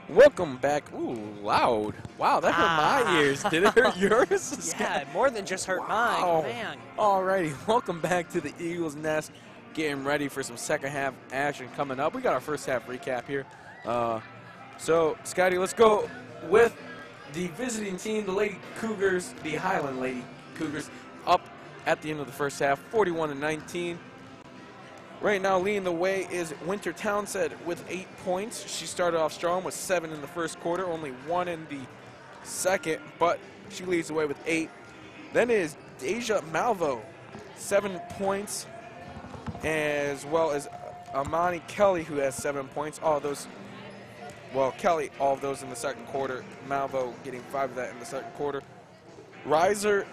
Welcome back. Ooh, loud. Wow, that hurt my ears. Did it hurt yours? Yeah, more than just hurt Wow. mine. Man. Alrighty, welcome back to the Eagles Nest. Getting ready for some second half action coming up. We got our first half recap here. So, Scotty, let's go with the visiting team, the Lady Cougars, the Highland Lady Cougars, up at the end of the first half, 41-19. Right now, leading the way is Winter Townsend with 8 points. She started off strong with 7 in the first quarter, only 1 in the second, but she leads the way with 8. Then is Deja Malvo, 7 points, as well as Amani Kelly, who has 7 points. All of those, well, Kelly, all of those in the second quarter. Malvo getting 5 of that in the second quarter. Kira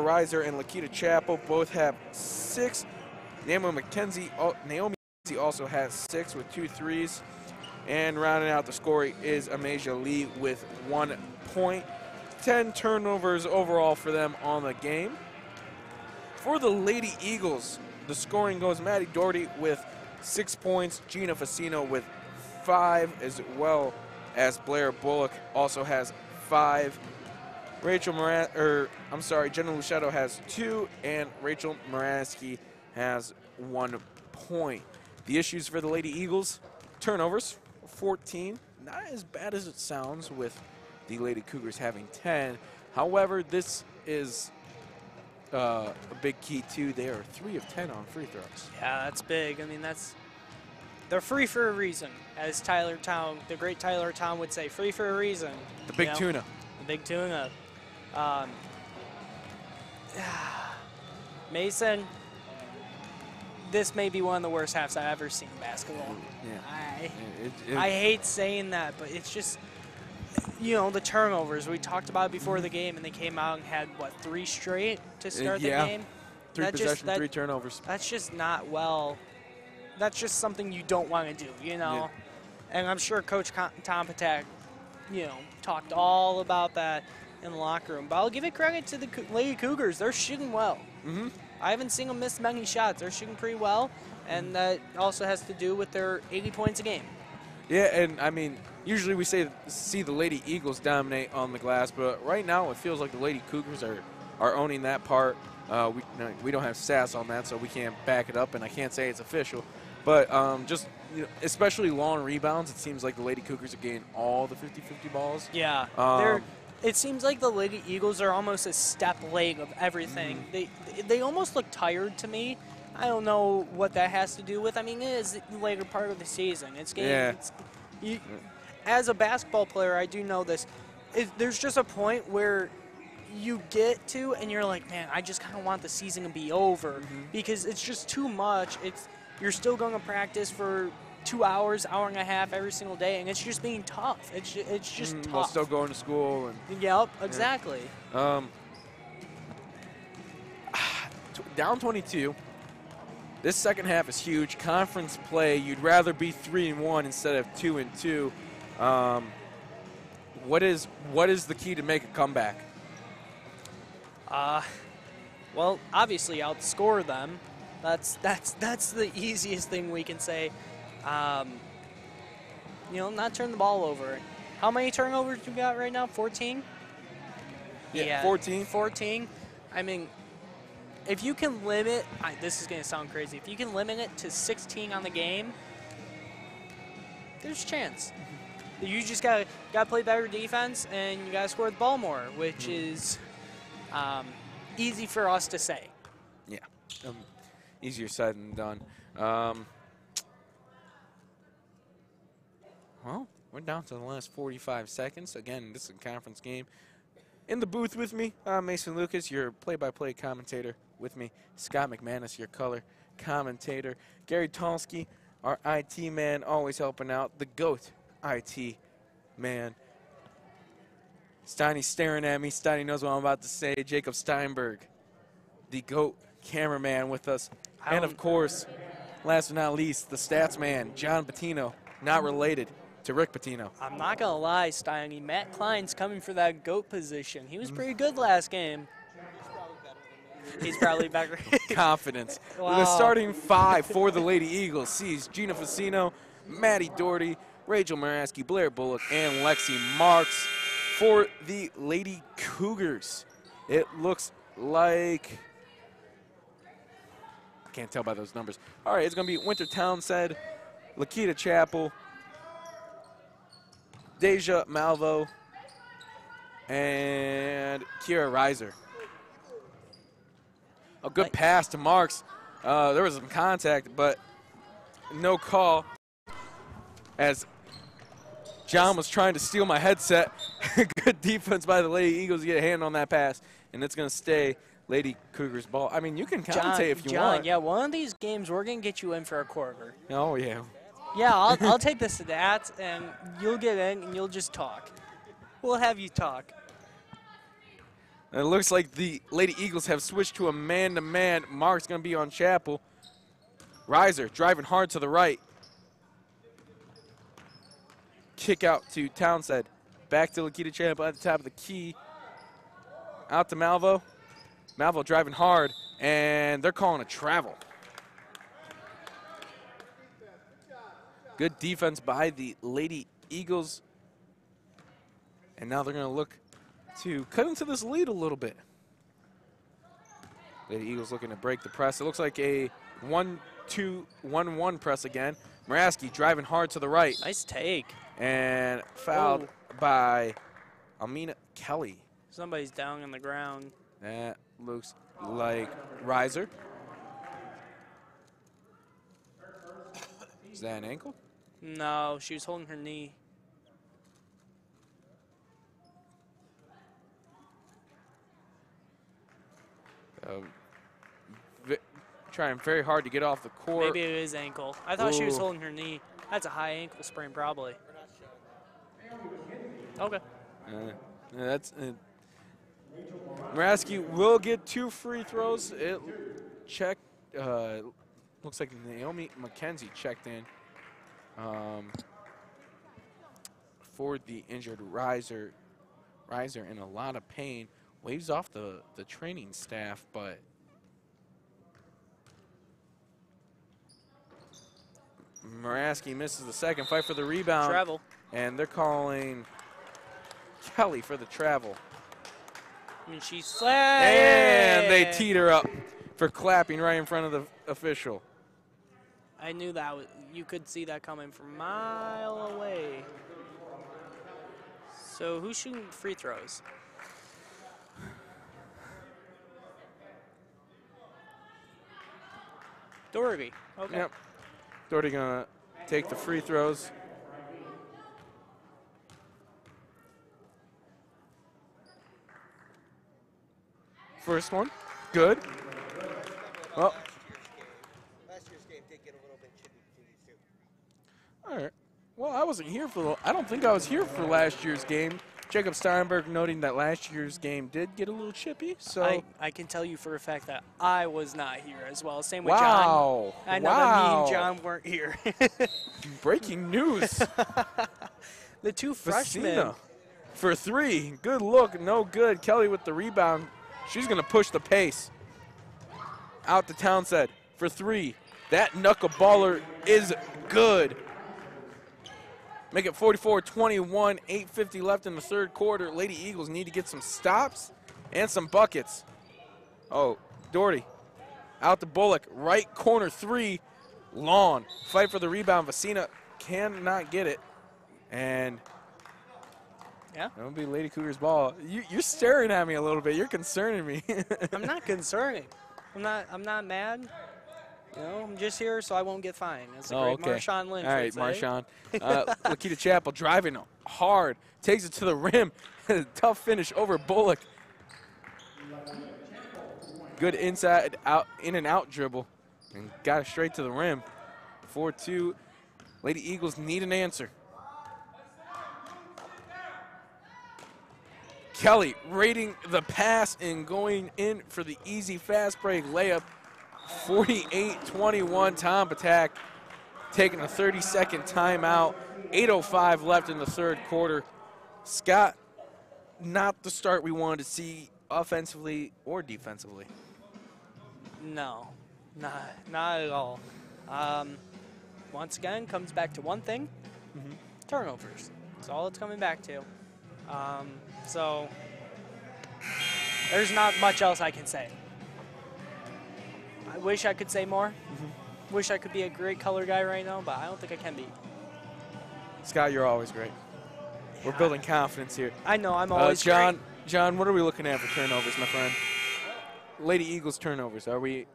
Reiser and Lakita Chappell both have 6. Naomi McKenzie also has 6 with 2 threes. And rounding out the scoring is Amasia Lee with 1 point. 10 turnovers overall for them on the game. For the Lady Eagles, the scoring goes Maddie Doherty with 6 points, Gina Facino with 5, as well as Blair Bullock also has 5. Jenna Luchetto has 2, and Rachel Moransky has 1 point. The issues for the Lady Eagles: turnovers, 14. Not as bad as it sounds with the Lady Cougars having 10. However, this is a big key too. They are 3 of 10 on free throws. Yeah, that's big. I mean, they're free for a reason, as the great Tyler Town would say, free for a reason. The big tuna. The big tuna. Mason, this may be one of the worst halves I've ever seen in basketball. Yeah. I hate saying that, but it's just, the turnovers. We talked about it before the game, and they came out and had, 3 straight to start the game? 3 possessions, 3 turnovers. That's just not well. That's just something you don't want to do, Yeah. And I'm sure Coach Tom Patak, talked all about that in the locker room. But I'll give it credit to the Lady Cougars. They're shooting well. Mm-hmm. I haven't seen them miss many shots. They're shooting pretty well, and that also has to do with their 80 points a game. Yeah, and I mean, usually we see the Lady Eagles dominate on the glass, but right now it feels like the Lady Cougars are owning that part. We don't have stats on that, so we can't back it up, and I can't say it's official. But especially long rebounds, it seems like the Lady Cougars are getting all the 50-50 balls. Yeah, it seems like the Lady Eagles are almost a step late of everything. They almost look tired to me. I don't know what that has to do with. I mean, it is the later part of the season. As a basketball player, I do know this. There's just a point where you get to, and you're like, man, I just kind of want the season to be over because it's just too much. You're still going to practice for 2 hours, hour and a half every single day, and it's just being tough. It's just tough. While still going to school. Yep, exactly. Down 22. This second half is huge. Conference play, you'd rather be 3-1 instead of 2-2. What is the key to make a comeback? Well, obviously outscore them. That's the easiest thing we can say. Not turn the ball over. How many turnovers you got right now? 14? Yeah, 14. 14. I mean, if you can limit, this is going to sound crazy, if you can limit it to 16 on the game, there's a chance. You just got to play better defense, and you got to score the ball more, which is easy for us to say. Yeah, easier said than done. Well, we're down to the last 45 seconds. Again, this is a conference game. In the booth with me, I'm Mason Lucas, your play-by-play commentator. With me, Scott McManus, your color commentator. Gary Tolsky, our IT man, always helping out. The GOAT IT man. Steiny's staring at me. Steiny knows what I'm about to say. Jacob Steinberg, the GOAT cameraman with us. And, of course, last but not least, the stats man, John Patino, not related to Rick Patino. I'm not going to lie, Steiny. Matt Klein's coming for that GOAT position. He was pretty good last game. He's probably better. Confidence. Wow. The starting 5 for the Lady Eagles sees Gina Facino, Maddie Doherty, Rachel Maraski, Blair Bullock, and Lexi Marks for the Lady Cougars. It looks like, I can't tell by those numbers. All right, it's going to be Winter Townsend, Lakita Chappell, Deja Malvo, and Kiera Reiser. A good pass to Marks. There was some contact, but no call as John was trying to steal my headset. Good defense by the Lady Eagles to get a hand on that pass, and it's going to stay Lady Cougars ball. I mean, you can commentate if you want. Yeah, one of these games we're going to get you in for a quarter. Oh, yeah. Yeah, I'll take the stats, and you'll get in, and you'll just talk. We'll have you talk. And it looks like the Lady Eagles have switched to a man-to-man. Mark's going to be on Chappell. Reiser driving hard to the right. Kick out to Townsend. Back to Lakita Chappell at the top of the key. Out to Malvo. Malvo driving hard, and they're calling a travel. Good defense by the Lady Eagles. And now they're going to look to cut into this lead a little bit. Lady Eagles looking to break the press. It looks like a 1-2-1-1 press again. Maraski driving hard to the right. Nice take. And fouled by Amina Kelly. Somebody's down on the ground. That looks like Reiser. Is that an ankle? No, she was holding her knee. Trying very hard to get off the court. Maybe it is ankle. I thought she was holding her knee. That's a high ankle sprain, probably. Okay. That's Maraski will get 2 free throws. It checked. Looks like Naomi McKenzie checked in for the injured Reiser. Reiser in a lot of pain. Waves off the training staff, but Maraski misses the second. Fight for the rebound. Travel. And they're calling Kelly for the travel. And she slapped. And they teed her up for clapping right in front of the official. I knew that. You could see that coming from a mile away. So who's shooting free throws? Doherty. Okay. Yep. Doherty gonna take the free throws. First one, good. Well, Last year's game did get a little bit chippy between these two. all right. Well, I wasn't here for I don't think I was here for last year's game. Jacob Steinberg noting that last year's game did get a little chippy. So I can tell you for a fact that I was not here as well. Same with wow. John. I know that me and John weren't here. Breaking news. The two freshmen. Vecina for 3. Good look, no good. Kelly with the rebound. She's going to push the pace. Out to Townsend for 3. That knuckleballer is good. Make it 44-21, 8:50 left in the third quarter. Lady Eagles need to get some stops and some buckets. Oh, Doherty out to Bullock, right corner 3, long. Fight for the rebound. Vecina cannot get it. And yeah, that'll be Lady Cougars ball. You're staring at me a little bit. You're concerning me. I'm not concerning. I'm not mad. You know, I'm just here so I won't get fined. That's a great okay. Marshawn Lynch. All right, Marshawn. Lakita Chappell driving hard, takes it to the rim. Tough finish over Bullock. Good inside, out, in and out dribble, and got it straight to the rim. 4-2. Lady Eagles need an answer. Kelly rating the pass and going in for the easy fast break layup. 48-21 Tom attack, taking a 30-second timeout. 8:05 left in the third quarter. Scott, not the start we wanted to see offensively or defensively. No, not at all. Once again, comes back to one thing. Turnovers. That's all it's coming back to. So there's not much else I can say. I wish I could say more. Wish I could be a great color guy right now, but I don't think I can be. Scott, you're always great. We're building confidence here. I know, I'm always John, great. John, what are we looking at for turnovers, my friend? Lady Eagles turnovers. Are we?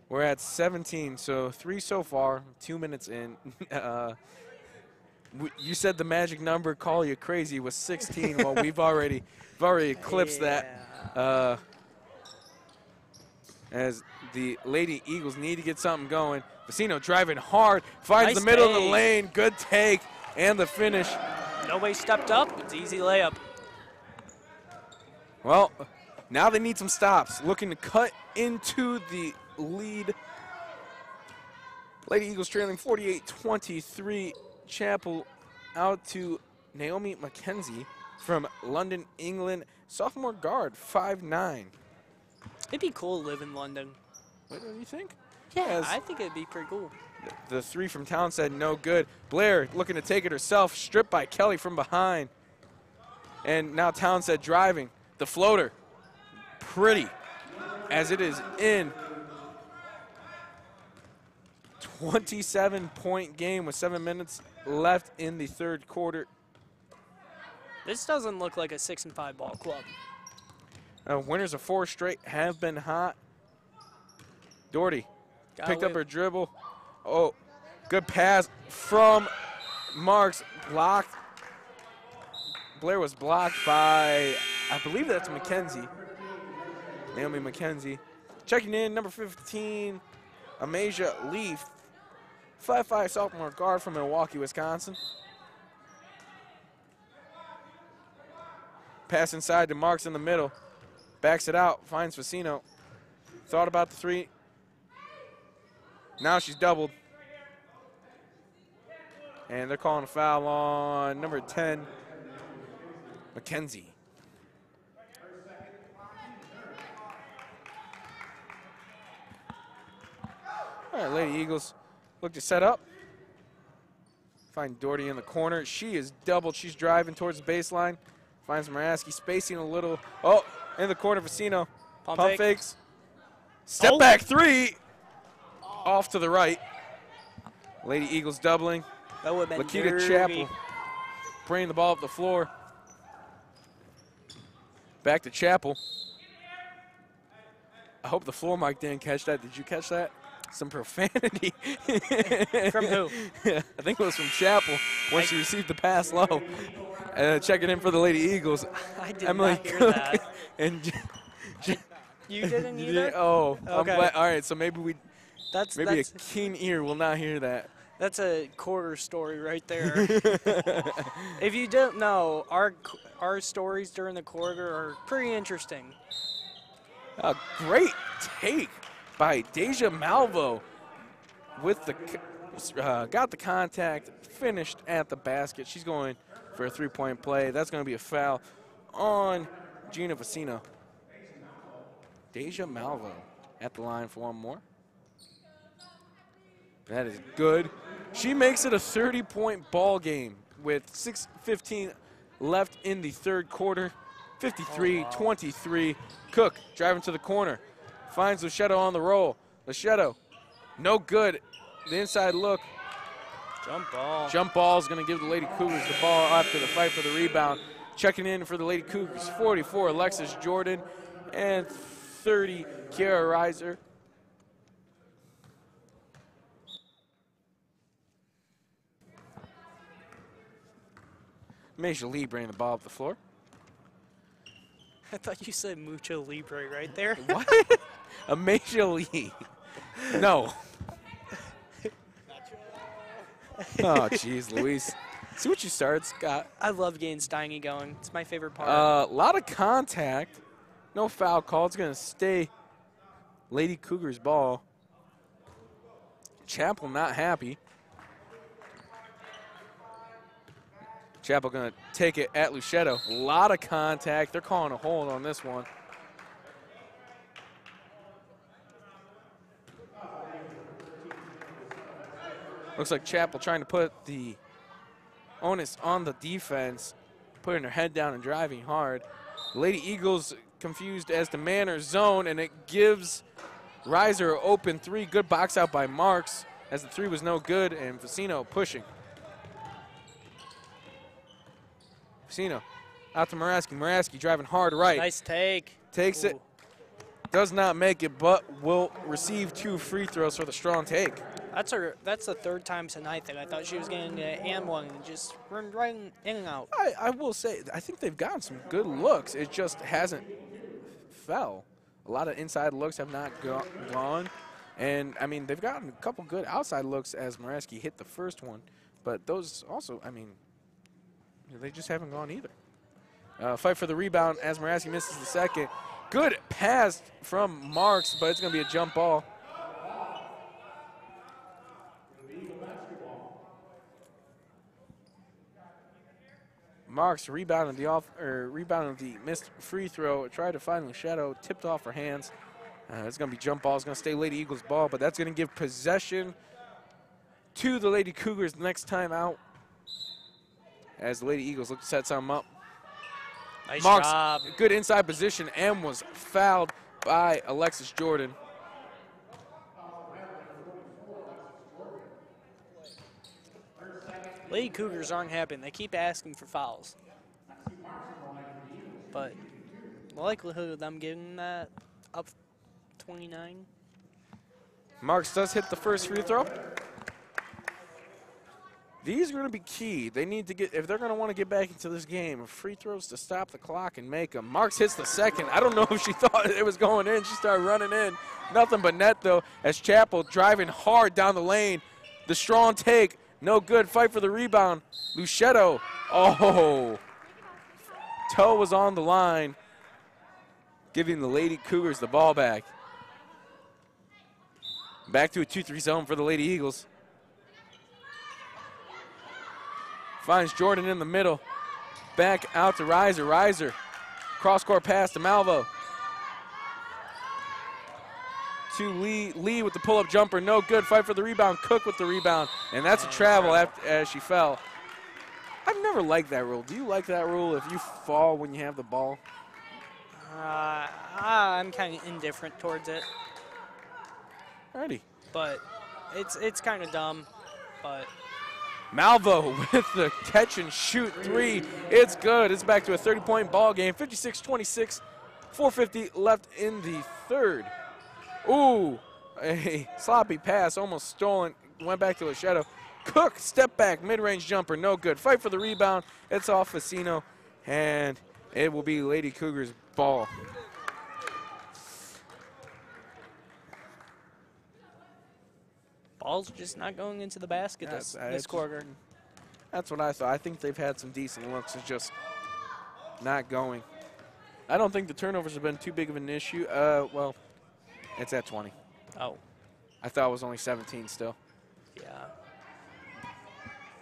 We're at 17, so 3 so far, 2 minutes in. You said the magic number, call you crazy, was 16. Well, we've already eclipsed that. As the Lady Eagles need to get something going. Patino driving hard, finds Nice the middle of the take. lane, good take, and the finish. Nobody stepped up. It's easy layup. Well, now they need some stops. Looking to cut into the lead. Lady Eagles trailing 48-23. Chapel out to Naomi McKenzie from London, England. Sophomore guard, 5'9". It'd be cool to live in London. What do you think? Yeah, As I think it'd be pretty cool. the 3 from Townsend, no good. Blair looking to take it herself, stripped by Kelly from behind. And now Townsend driving. The floater, pretty, as it is in. 27-point game with 7 minutes left in the third quarter. This doesn't look like a 6-5 ball club. Winners of 4 straight have been hot. Doherty picked up her dribble. Oh, good pass from Marks, blocked. Blair was blocked by, I believe that's McKenzie. Naomi McKenzie. Checking in, number 15, Amasia Leaf. 5'5" sophomore guard from Milwaukee, Wisconsin. Pass inside to Marks in the middle. Backs it out, finds Patino. Thought about the 3. Now she's doubled. And they're calling a foul on number 10, McKenzie. All right, Lady Eagles look to set up. Find Doherty in the corner. She is doubled. She's driving towards the baseline. Finds Maraski spacing a little. Oh, in the corner, Patino. Pump fakes. Step back 3. Off to the right. Lady Eagles doubling. That would have been Lakita dirty. Chapel bringing the ball up the floor. Back to Chapel. I hope the floor mic didn't catch that. Did you catch that? Some profanity. From who? I think it was from Chapel when she received the pass low. Checking in for the Lady Eagles. I did Emily not hear Cook that. and You didn't either? oh, I'm Okay. glad. All right, so maybe That's a keen ear will not hear that. That's a quarter story right there. If you don't know, our stories during the quarter are pretty interesting. A great take by Deja Malvo with the got the contact, finished at the basket. She's going for a 3-point play. That's going to be a foul on Gina Vicino. Deja Malvo at the line for one more. That is good. She makes it a 30-point ball game with 6:15 left in the third quarter. 53-23. Cook driving to the corner. Finds Luchetto on the roll. Luchetto, no good. The inside look. Jump ball. Jump ball is going to give the Lady Cougars the ball after the fight for the rebound. Checking in for the Lady Cougars, 44, Alexis Jordan, and 30, Kiara Reiser. Major Lee bringing the ball up the floor. I thought you said Mucho Libre right there. What? Amasia Lee. No. Oh, jeez, Luis. See what you started, Scott. I love getting Steiny going. It's my favorite part. A lot of contact. No foul call. It's going to stay Lady Cougars ball. Chapel not happy. Chapel going to take it at Luchetto. A lot of contact. They're calling a hold on this one. Looks like Chapel trying to put the onus on the defense, putting her head down and driving hard. Lady Eagles confused as to man or zone, and it gives Reiser an open three. Good box out by Marks as the three was no good, and Patino pushing. Patino out to Moraski. Moraski driving hard right. Nice take. Takes it. Does not make it, but will receive 2 free throws for the strong take. That's the third time tonight that I thought she was getting an and one and just run right in and out. I will say, I think they've gotten some good looks. It just hasn't fell. A lot of inside looks have not gone. And, I mean, they've gotten a couple good outside looks as Moraski hit the first one. But those also, I mean, they just haven't gone either. Fight for the rebound as Moraski misses the second. Good pass from Marks, but it's going to be a jump ball. Marks rebounded the missed free throw. Tried to find Shadow, tipped off her hands. It's going to be jump ball. It's going to stay Lady Eagles ball, but that's going to give possession to the Lady Cougars next time out. As the Lady Eagles look to set something up. Nice Marks, job. good inside position and was fouled by Alexis Jordan. Lady Cougars aren't happy. They keep asking for fouls. But the likelihood of them getting that up 29. Marks does hit the first free throw. These are going to be key. They need to get, if they're going to want to get back into this game, free throws to stop the clock and make them. Marks hits the second. I don't know if she thought it was going in. She started running in. Nothing but net, though, as Chapel driving hard down the lane. The strong take. No good. Fight for the rebound. Luchetto. Oh. Toe was on the line, giving the Lady Cougars the ball back. Back to a 2-3 zone for the Lady Eagles. Finds Jordan in the middle. Back out to Reiser. Reiser. Cross-court pass to Malvo. To Lee. Lee with the pull-up jumper. No good. Fight for the rebound. Cook with the rebound. And that's a travel as she fell. I've never liked that rule. Do you like that rule if you fall when you have the ball? I'm kind of indifferent towards it. Alrighty. But it's kind of dumb. But Malvo with the catch and shoot three. It's good. It's back to a 30-point ball game. 56-26, 4:50 left in the third. Ooh, a sloppy pass, almost stolen. Went back to Luchetto. Cook, step back, mid-range jumper, no good. Fight for the rebound. It's off Patino, and it will be Lady Cougars' ball. ball's just not going into the basket this quarter. That's what I thought. I think they've had some decent looks. It's just not going. I don't think the turnovers have been too big of an issue. Well, it's at 20. Oh. I thought it was only 17 still. Yeah.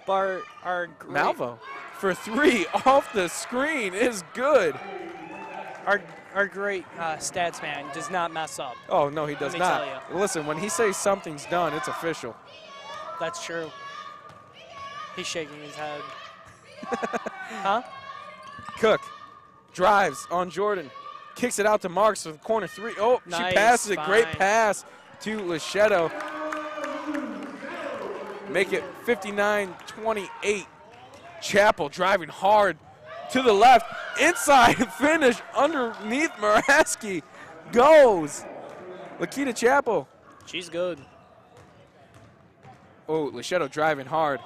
Bart, our great, Malvo for three off the screen is good. Our great stats man does not mess up. Oh, no, he does Let me not. tell you. Listen, when he says something's done, it's official. That's true. He's shaking his head. Huh? Cook drives on Jordan. Kicks it out to Marks with corner three. Oh, Nice, she passes it. Great fine. pass to Luchetto. Make it 59-28. Chapel driving hard to the left. Inside finish underneath Moraski. Goes. Lakita Chapel. She's good. Oh, Luchetto driving hard.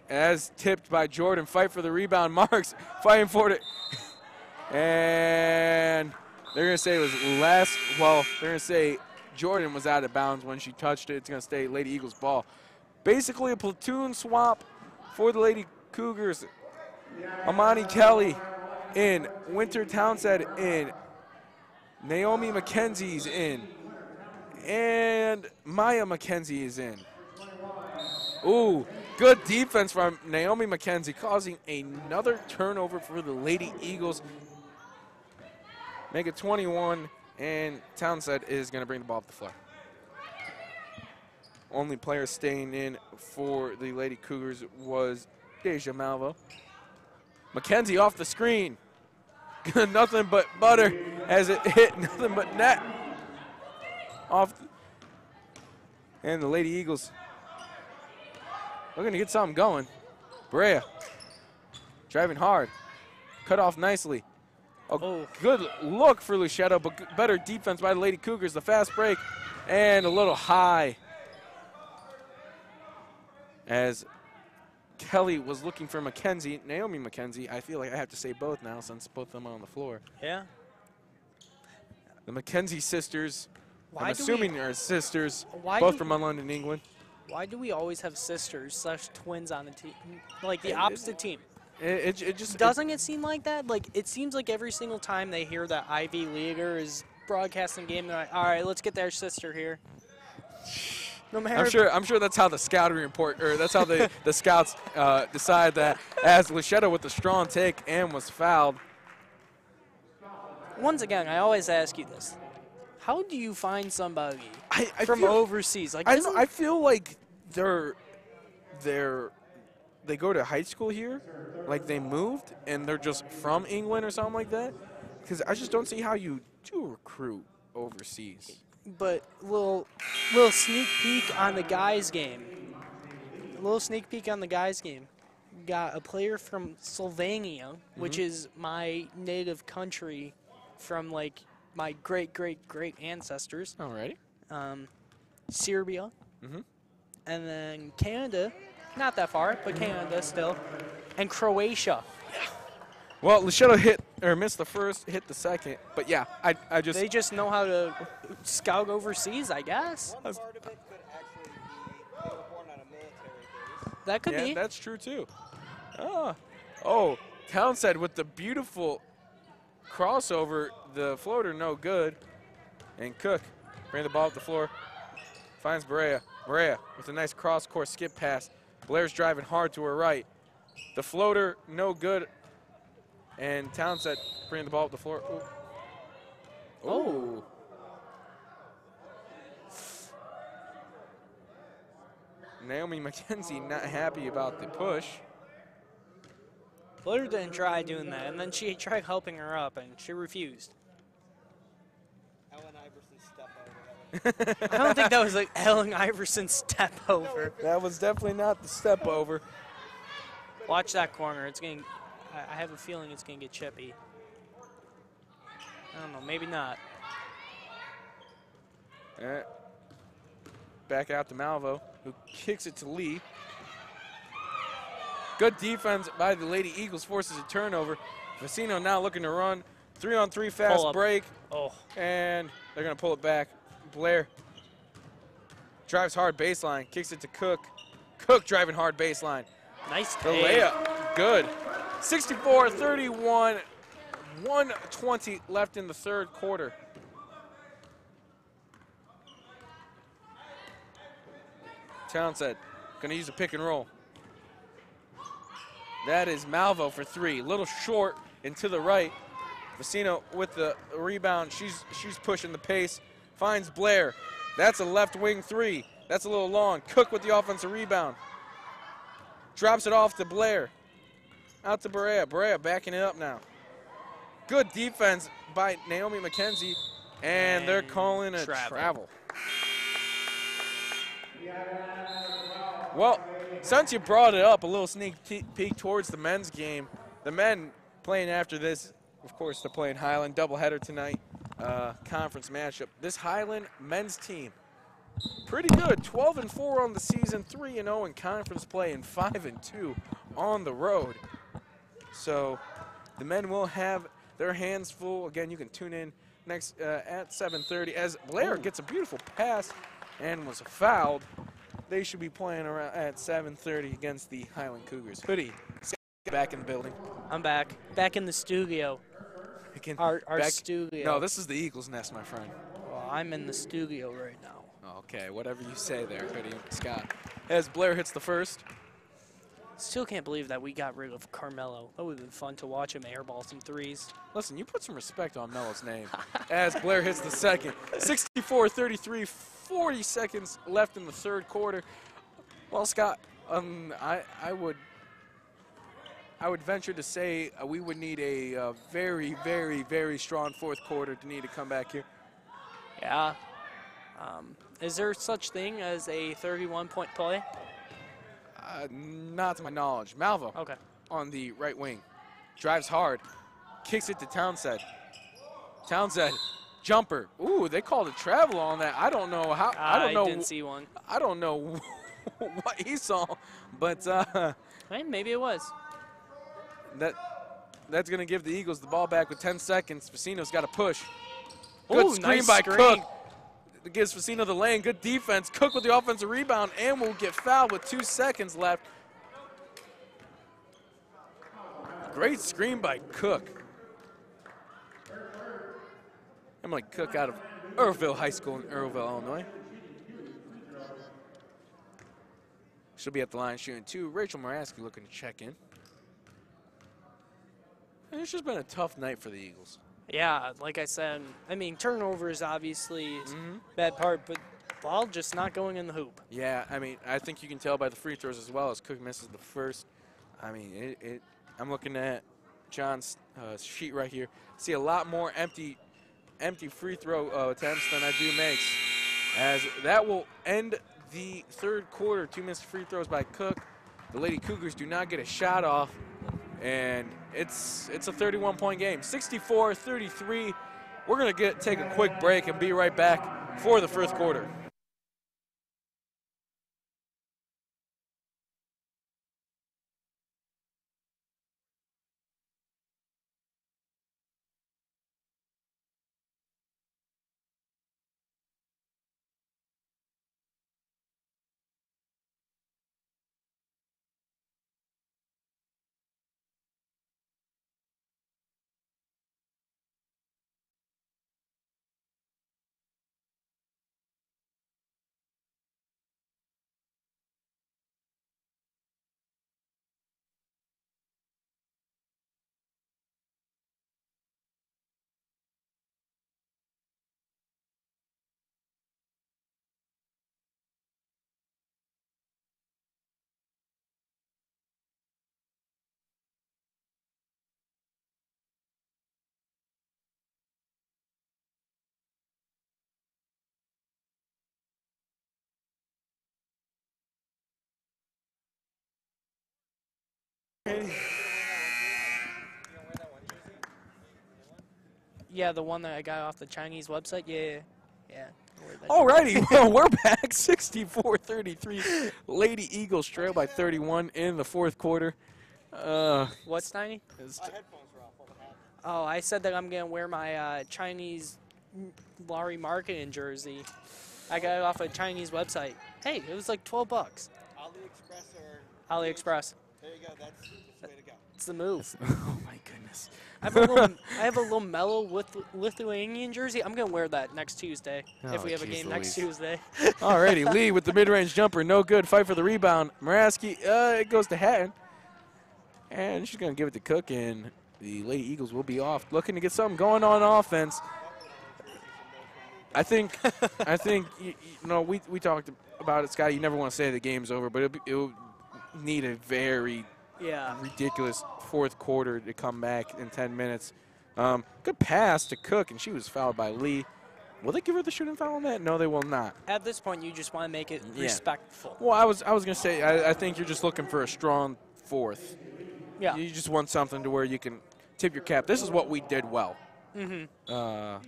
As tipped by Jordan. Fight for the rebound. Marks fighting for it. And they're going to say it was less. Well, they're going to say Jordan was out of bounds when she touched it. It's going to stay Lady Eagles ball. Basically a platoon swap for the Lady Cougars. Amani Kelly in. Winter Townsend in. Naomi McKenzie's in. And Maya McKenzie is in. Ooh, good defense from Naomi McKenzie, causing another turnover for the Lady Eagles. Make it 21, and Townsend is going to bring the ball up the floor. Only player staying in for the Lady Cougars was Deja Malvo. McKenzie off the screen. Nothing but butter as it hit nothing but net. And the Lady Eagles looking to get something going. Brea driving hard. Cut off nicely. Good look for Luchetto, but better defense by the Lady Cougars. The fast break and a little high. As Kelly was looking for McKenzie, Naomi McKenzie. I feel like I have to say both now since both of them are on the floor. Yeah. The McKenzie sisters, I'm assuming are sisters, both from London, England. Why do we always have sisters / twins on the team? Like the opposite team. It just Doesn't it seem like that? Like it seems like every single time they hear that Ivy Leaguer is broadcasting a game, they're like, all right, let's get their sister here. No matter I'm sure that's how the scouting report, or that's how the scouts decide that. As Luchetto with the strong take and was fouled. Once again, I always ask you this: how do you find somebody I from feel, overseas? Like I feel like they go to high school here, like they moved and they're just from England or something like that. Because I just don't see how you do recruit overseas. But little sneak peek on the guys' game. Got a player from Slovenia, which is my native country, from like my great ancestors. Alrighty. Serbia, and then Canada, not that far, but Canada still, and Croatia. Well, Luchetto missed the first, hit the second, but yeah, I just They just know how to scout overseas, I guess. One part of it could actually be they were born on a military base. That could be. that's true too. Oh, Townsend with the beautiful crossover, the floater no good, and Cook bring the ball up the floor, finds Brea with a nice cross-court skip pass. Blair's driving hard to her right. The floater no good. And Townsend bringing the ball up the floor. Oh. Naomi McKenzie not happy about the push. Blair didn't try doing that, and then she tried helping her up, and she refused. Ellen Iverson step over. I don't think that was like Ellen Iverson's step over. That was definitely not the step over. Watch that corner. It's getting. I have a feeling it's going to get chippy. I don't know. Maybe not. Back out to Malvo, who kicks it to Lee. Good defense by the Lady Eagles, forces a turnover. Patino now looking to run. 3-on-3 fast break. Oh. And they're going to pull it back. Blair drives hard baseline, kicks it to Cook. Cook driving hard baseline. Nice The layup, good. 64-31, 1:20 left in the third quarter. Townsend going to use a pick and roll. That is Malvo for three. Little short and to the right. Vecino with the rebound. She's pushing the pace. Finds Blair. That's a left wing three. That's a little long. Cook with the offensive rebound. Drops it off to Blair. Out to Brea. Brea backing it up now. Good defense by Naomi McKenzie. And they're calling a travel. Well, since you brought it up, a little sneak peek towards the men's game. The men playing after this, of course, they're playing Highland, doubleheader tonight, conference matchup. This Highland men's team, pretty good, 12-4 on the season, 3-0 in conference play, and 5-2 on the road. So the men will have their hands full. Again, you can tune in next at 7:30 as Blair gets a beautiful pass and was fouled. They should be playing around at 7:30 against the Highland Cougars. Hoodie, back in the building. I'm back in the studio. Our studio. No, this is the Eagles' nest, my friend. Well, I'm in the studio right now. Okay, whatever you say there, Hoodie Scott. As Blair hits the first. Still can't believe that we got rid of Carmelo. That would have been fun to watch him airball some threes. Listen, you put some respect on Melo's name as Blair hits the second. 64-33, 40 seconds left in the third quarter. Well, Scott, I would venture to say we would need a very, very, very strong fourth quarter to need to come back here. Yeah. Is there such thing as a 31-point play? Not to my knowledge. Malvo Okay. on the right wing. Drives hard. Kicks it to Townsend. Townsend, jumper. Ooh, they called a travel on that. I don't know how. I don't know. I didn't see one. I don't know what he saw, but Hey, maybe it was. that's going to give the Eagles the ball back with 10 seconds. Facino's got to push. Good Ooh, screen nice by screen. Cook. It gives Facino the lane. Good defense. Cook with the offensive rebound and will get fouled with 2 seconds left. Great screen by Cook. Emily Cook out of Earlville High School in Earlville, Illinois. She'll be at the line shooting 2. Rachel Moraski looking to check in. And it's just been a tough night for the Eagles. Yeah, like I said, I mean, turnovers obviously is bad part, but ball just not going in the hoop. Yeah, I mean, I think you can tell by the free throws as well as Cook misses the first. I mean, I'm looking at John's sheet right here. See a lot more empty free throw attempts than I do makes. As that will end the third quarter. 2 missed free throws by Cook. The Lady Cougars do not get a shot off. And it's a 31-point game, 64-33. We're going to take a quick break and be right back for the first quarter. Yeah, the one that I got off the Chinese website. Yeah. Alrighty, well, we're back. 64-33. Lady Eagles trail by 31 in the fourth quarter. What's Tiny? Headphones were off. What happened? Oh, I said that I'm gonna wear my Chinese Laurie marketing jersey. I got it off a Chinese website. Hey, it was like $12. AliExpress or? AliExpress. There you go. That's the way to go. It's the move. Oh, my goodness. I have a little mellow with Lithuanian jersey. I'm gonna wear that next Tuesday if we have a geez game next Louise. Tuesday. Alrighty, Lee with the mid-range jumper. No good. Fight for the rebound. Moraski, it goes to Hatton. And she's going to give it to Cook, and the Lady Eagles will be off. Looking to get something going on offense. I think you know, we talked about it, Scott. You never want to say the game's over, but it'll need a very ridiculous fourth quarter to come back in 10 minutes. Good pass to Cook, and she was fouled by Lee. Will they give her the shooting foul on that? No, they will not. At this point, you just want to make it respectful. Well, I was going to say, I think you're just looking for a strong fourth. Yeah. You just want something to where you can tip your cap. This is what we did well. Out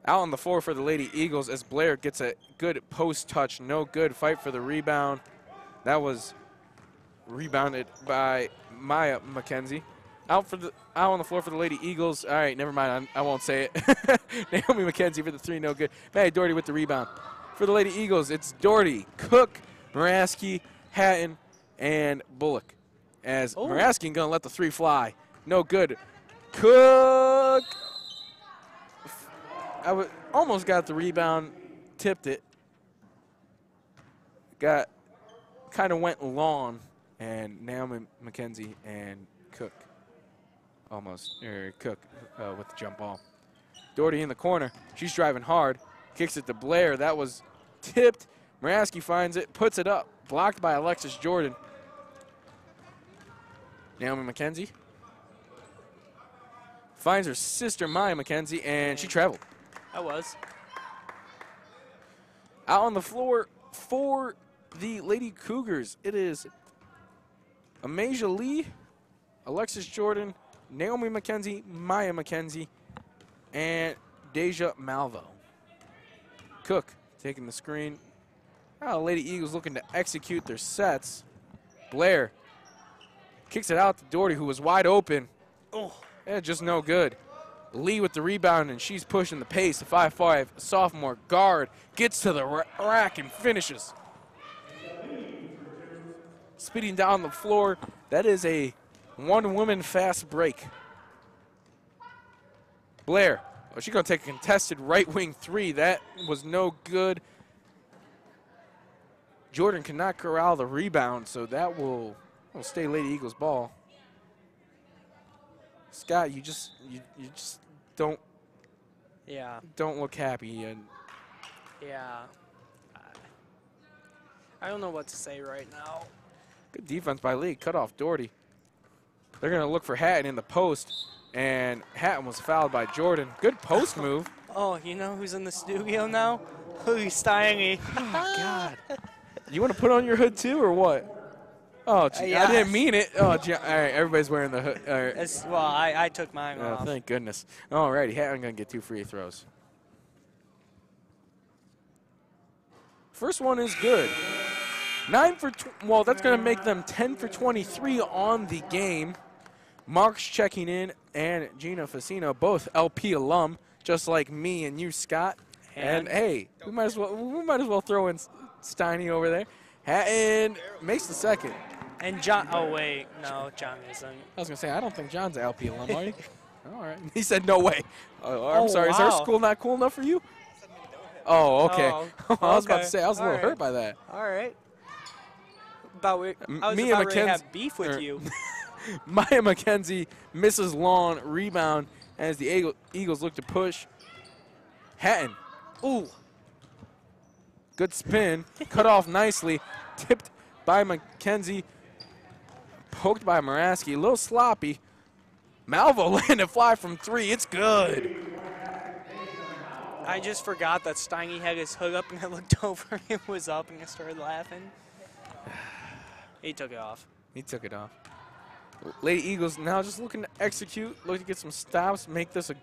on the floor for the Lady Eagles as Blair gets a good post touch. No good. Fight for the rebound. That was rebounded by Maya McKenzie. Out on the floor for the Lady Eagles. All right, never mind. I won't say it. Naomi McKenzie for the 3, no good. Maddie Doherty with the rebound. For the Lady Eagles, it's Doherty, Cook, Moraski, Hatton, and Bullock. As Moraski going to let the 3 fly. No good. Cook. Almost got the rebound. Tipped it. Kind of went long. and Naomi McKenzie and Cook Cook with the jump ball. Doherty in the corner. She's driving hard. Kicks it to Blair. That was tipped. Muraski finds it, puts it up. Blocked by Alexis Jordan. Naomi McKenzie finds her sister, Maya McKenzie, and she traveled. That was. Out on the floor for the Lady Cougars, it is Amasia Lee, Alexis Jordan, Naomi McKenzie, Maya McKenzie, and Deja Malvo. Cook taking the screen. Now Lady Eagles looking to execute their sets. Blair kicks it out to Doherty, who was wide open. Oh, just no good. Lee with the rebound, and she's pushing the pace. The 5'5" sophomore guard gets to the rack and finishes. Speeding down the floor, that is a one-woman fast break. Blair, she's going to take a contested right-wing three. That was no good. Jordan cannot corral the rebound, so that will stay Lady Eagles ball. Scott, you just don't look happy. And yeah, I don't know what to say right now. Good defense by Lee. Cut off Doherty. They're going to look for Hatton in the post, and Hatton was fouled by Jordan. Good post move. Oh, you know who's in the studio now? Who's Steinberg? Oh, God. You want to put on your hood too, or what? Oh, gee, yeah. I didn't mean it. Oh, gee, all right, everybody's wearing the hood. All right. Well, I took mine Oh, off. thank goodness. All righty, Hatton going to get 2 free throws. First one is good. 9 for, well, that's going to make them 10 for 23 on the game. Mark's checking in, and Gina Facino, both LP alum, just like me and you, Scott. And hey, we might as well throw in Steiny over there. Hatton makes the second. And John, oh wait, no, John isn't. I was going to say, I don't think John's an LP alum, are you? All right. He said no way. I'm sorry, wow. Is our school not cool enough for you? Oh, okay. Oh, I was about okay. to say, I was a little All hurt right. by that. All right. I was me and about ready to have Mackenzie- beef with you. Maya McKenzie misses long rebound as the Eagles look to push. Hatton. Ooh. Good spin. Cut off nicely. Tipped by McKenzie. Poked by Muraski. A little sloppy. Malvo landed fly from 3. It's good. I just forgot that Steiny had his hood up, and I looked over, it was up, and I started laughing. He took it off. He took it off. Lady Eagles now just looking to execute, looking to get some stops, make this a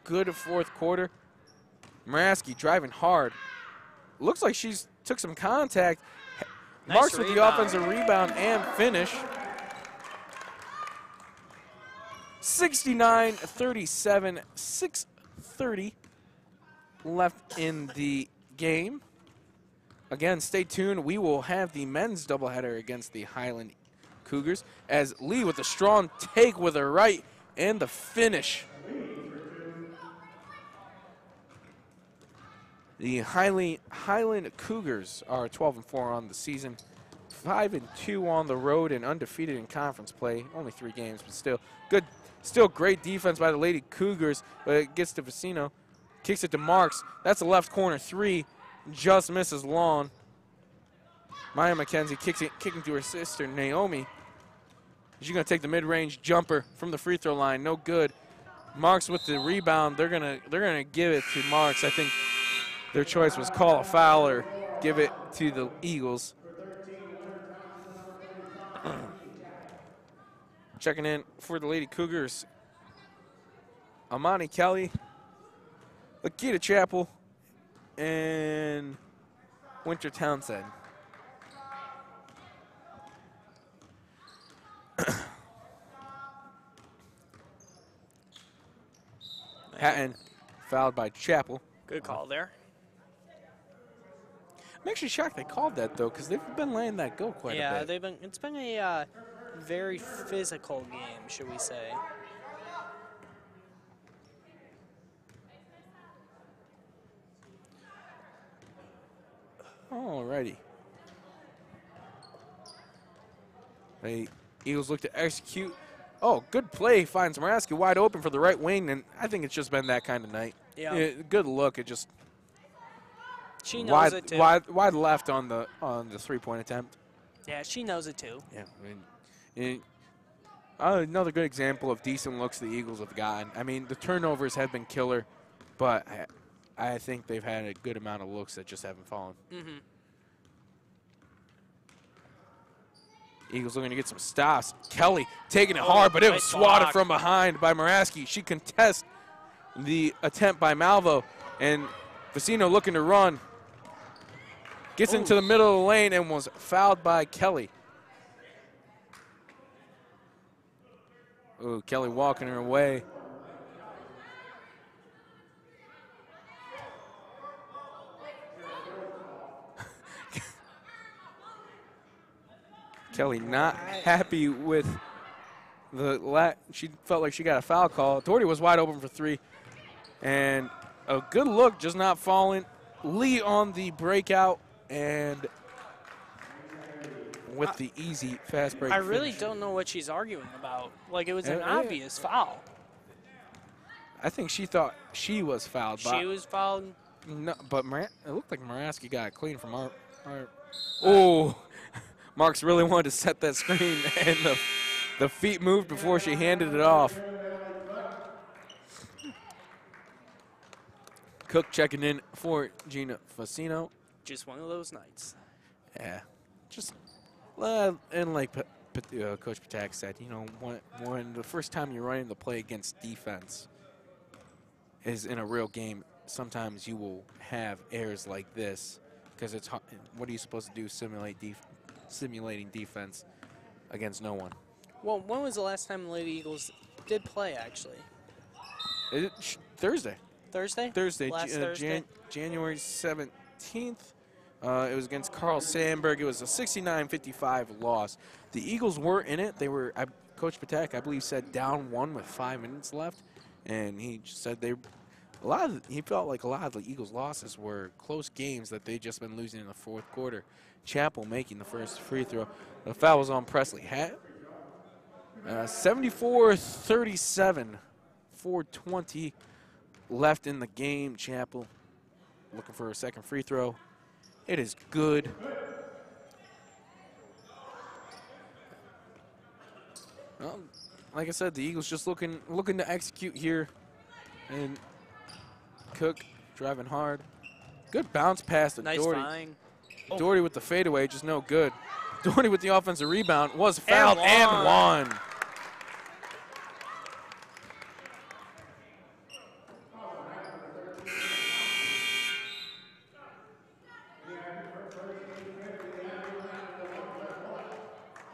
good fourth quarter. Muraski driving hard. Looks like she's took some contact. Nice Marks with the rebound. offensive rebound and finish. 69-37, 6:30 left in the game. Again, stay tuned. We will have the men's doubleheader against the Highland Cougars as Lee with a strong take with her right and the finish. The Highland Cougars are 12-4 on the season, 5-2 on the road, and undefeated in conference play. Only 3 games, but still good. Still great defense by the Lady Cougars, but it gets to Vicino. Kicks it to Marks. That's a left corner 3. Just misses long. Maya McKenzie kicking to her sister, Naomi. She's going to take the mid-range jumper from the free throw line. No good. Marks with the rebound. They're gonna give it to Marks. I think their choice was call a foul or give it to the Eagles. Checking in for the Lady Cougars, Amani Kelly, Lakita Chappell, and Winter Townsend. Hatton fouled by Chappell. Good call there. I'm actually shocked they called that though, because they've been letting that go quite a bit. It's been a very physical game, should we say. Alrighty. The Eagles look to execute. Oh, good play. Finds Moraski wide open for the right wing, and I think it's just been that kind of night. Yeah. Good look. It just She knows wide, it too. wide left on the 3-point attempt. Yeah, she knows it too. Yeah. Another good example of decent looks the Eagles have gotten. I mean, the turnovers have been killer, but I think they've had a good amount of looks that just haven't fallen. Mm-hmm. Eagles looking to get some stops. Kelly taking it hard, but it was nice swatted block. from behind by Moraski. She contests the attempt by Malvo, and Patino looking to run. Gets into the middle of the lane and was fouled by Kelly. Ooh, Kelly walking her way. Kelly not happy with she felt like she got a foul call. Doherty was wide open for 3. And a good look, just not falling. Lee on the breakout and with the easy fast break I really finish. don't know what she's arguing about. Like, it was an Yeah. obvious foul. I think she thought she was fouled. She was fouled. No, but it looked like Moraski got it clean from our oh, Marks really wanted to set that screen, and the feet moved before she handed it off. Cook checking in for Gina Facino. Just one of those nights. Yeah, just and like Coach Patak said, you know, when the first time you're running the play against defense is in a real game, sometimes you will have errors like this because it's what are you supposed to do? Simulating defense against no one. Well, when was the last time the Lady Eagles did play, actually? Thursday. Thursday? Thursday, Last Thursday? January 17th. It was against Carl Steinberg. It was a 69-55 loss. The Eagles were in it. They were, Coach Patak, I believe, said down 1 with 5 minutes left, and he just said he felt like a lot of the Eagles' losses were close games that they just been losing in the 4th quarter. Chappell making the first free throw. The foul was on Presley. 74-37, 4:20 left in the game. Chappell looking for a second free throw. It is good. Well, like I said, the Eagles just looking to execute here, and Cook driving hard. Good bounce pass to Nice Doherty. flying. Doherty with the fadeaway, just no good. Doherty with the offensive rebound, was fouled and won.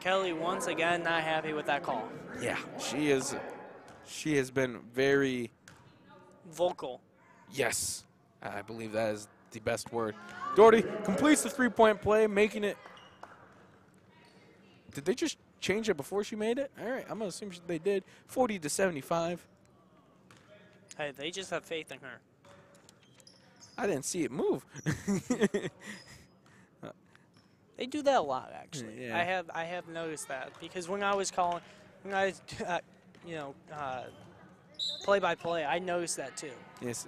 Kelly, once again, not happy with that call. Yeah, she has been very, Vocal. yes, I believe that is the best word. Doherty completes the 3-point play, making it. Did they just change it before she made it? All right, I'm going to assume they did. 40-75. Hey, they just have faith in her. I didn't see it move. They do that a lot, actually. Yeah. I have noticed that because when I was play-by-play, I noticed that too. Yes,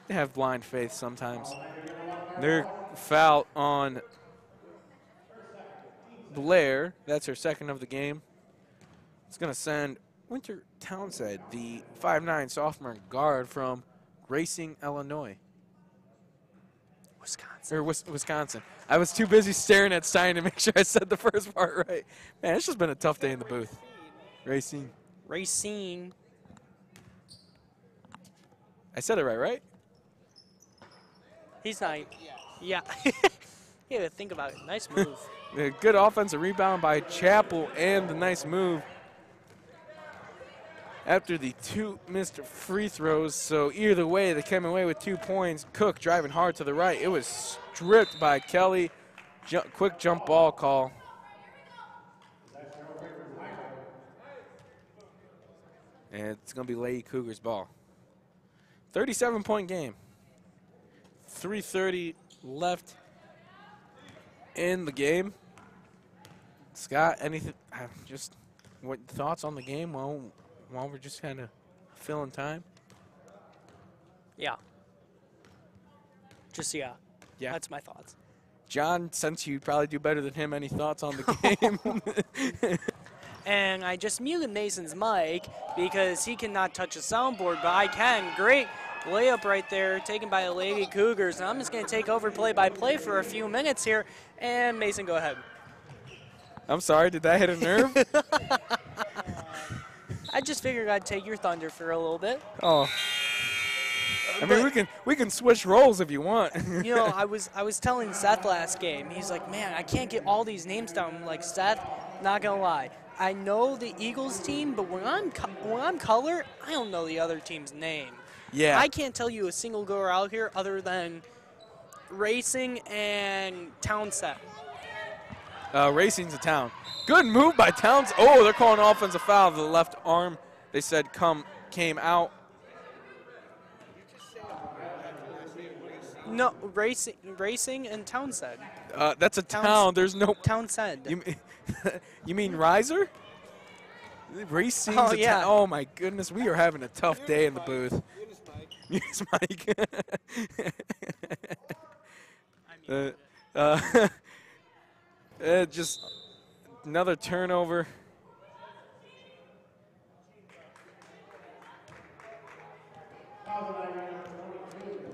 they have blind faith sometimes. They're foul on Blair. That's her second of the game. It's going to send Winter Townsend, the 5'9" sophomore guard from Racing, Illinois. Wisconsin. I was too busy staring at Stein to make sure I said the first part right. Man, it's just been a tough day in the booth. Racing. I said it right? He's not. Yeah. Yeah, think about it. Nice move. The good offensive rebound by Chappell and the nice move after the 2 missed free throws. So either way, they came away with 2 points. Cook driving hard to the right. It was stripped by Kelly. Quick jump ball call. And it's going to be Lady Cougars ball. 37-point game. 3:30 left in the game. Scott, anything? Just what thoughts on the game while we're just kind of filling time? Yeah. Just yeah. Yeah. That's my thoughts. John, since you probably do better than him, any thoughts on the game? And I just muted Mason's mic because he cannot touch the soundboard, but I can. Great layup right there, taken by the Lady Cougars. And I'm just going to take over play-by-play for a few minutes here. And Mason, go ahead. I'm sorry, did that hit a nerve? I just figured I'd take your thunder for a little bit. Oh. I mean, we can switch roles if you want. You know, I was telling Seth last game. He's like, man, I can't get all these names down. I'm like, Seth, not gonna lie, I know the Eagles team, but when I'm color, I don't know the other team's name. Yeah. I can't tell you a single goer out here other than Racing and Townsend. Racing's a town. Good move by Towns. Oh, they're calling offensive foul. The left arm, they said, came out. No, Racing and Townsend. That's a town. There's no. Townsend. You mean Riser? Racing's Oh, a yeah. town. Oh my goodness, we are having a tough day in the booth. Yes, Mike. Just another turnover.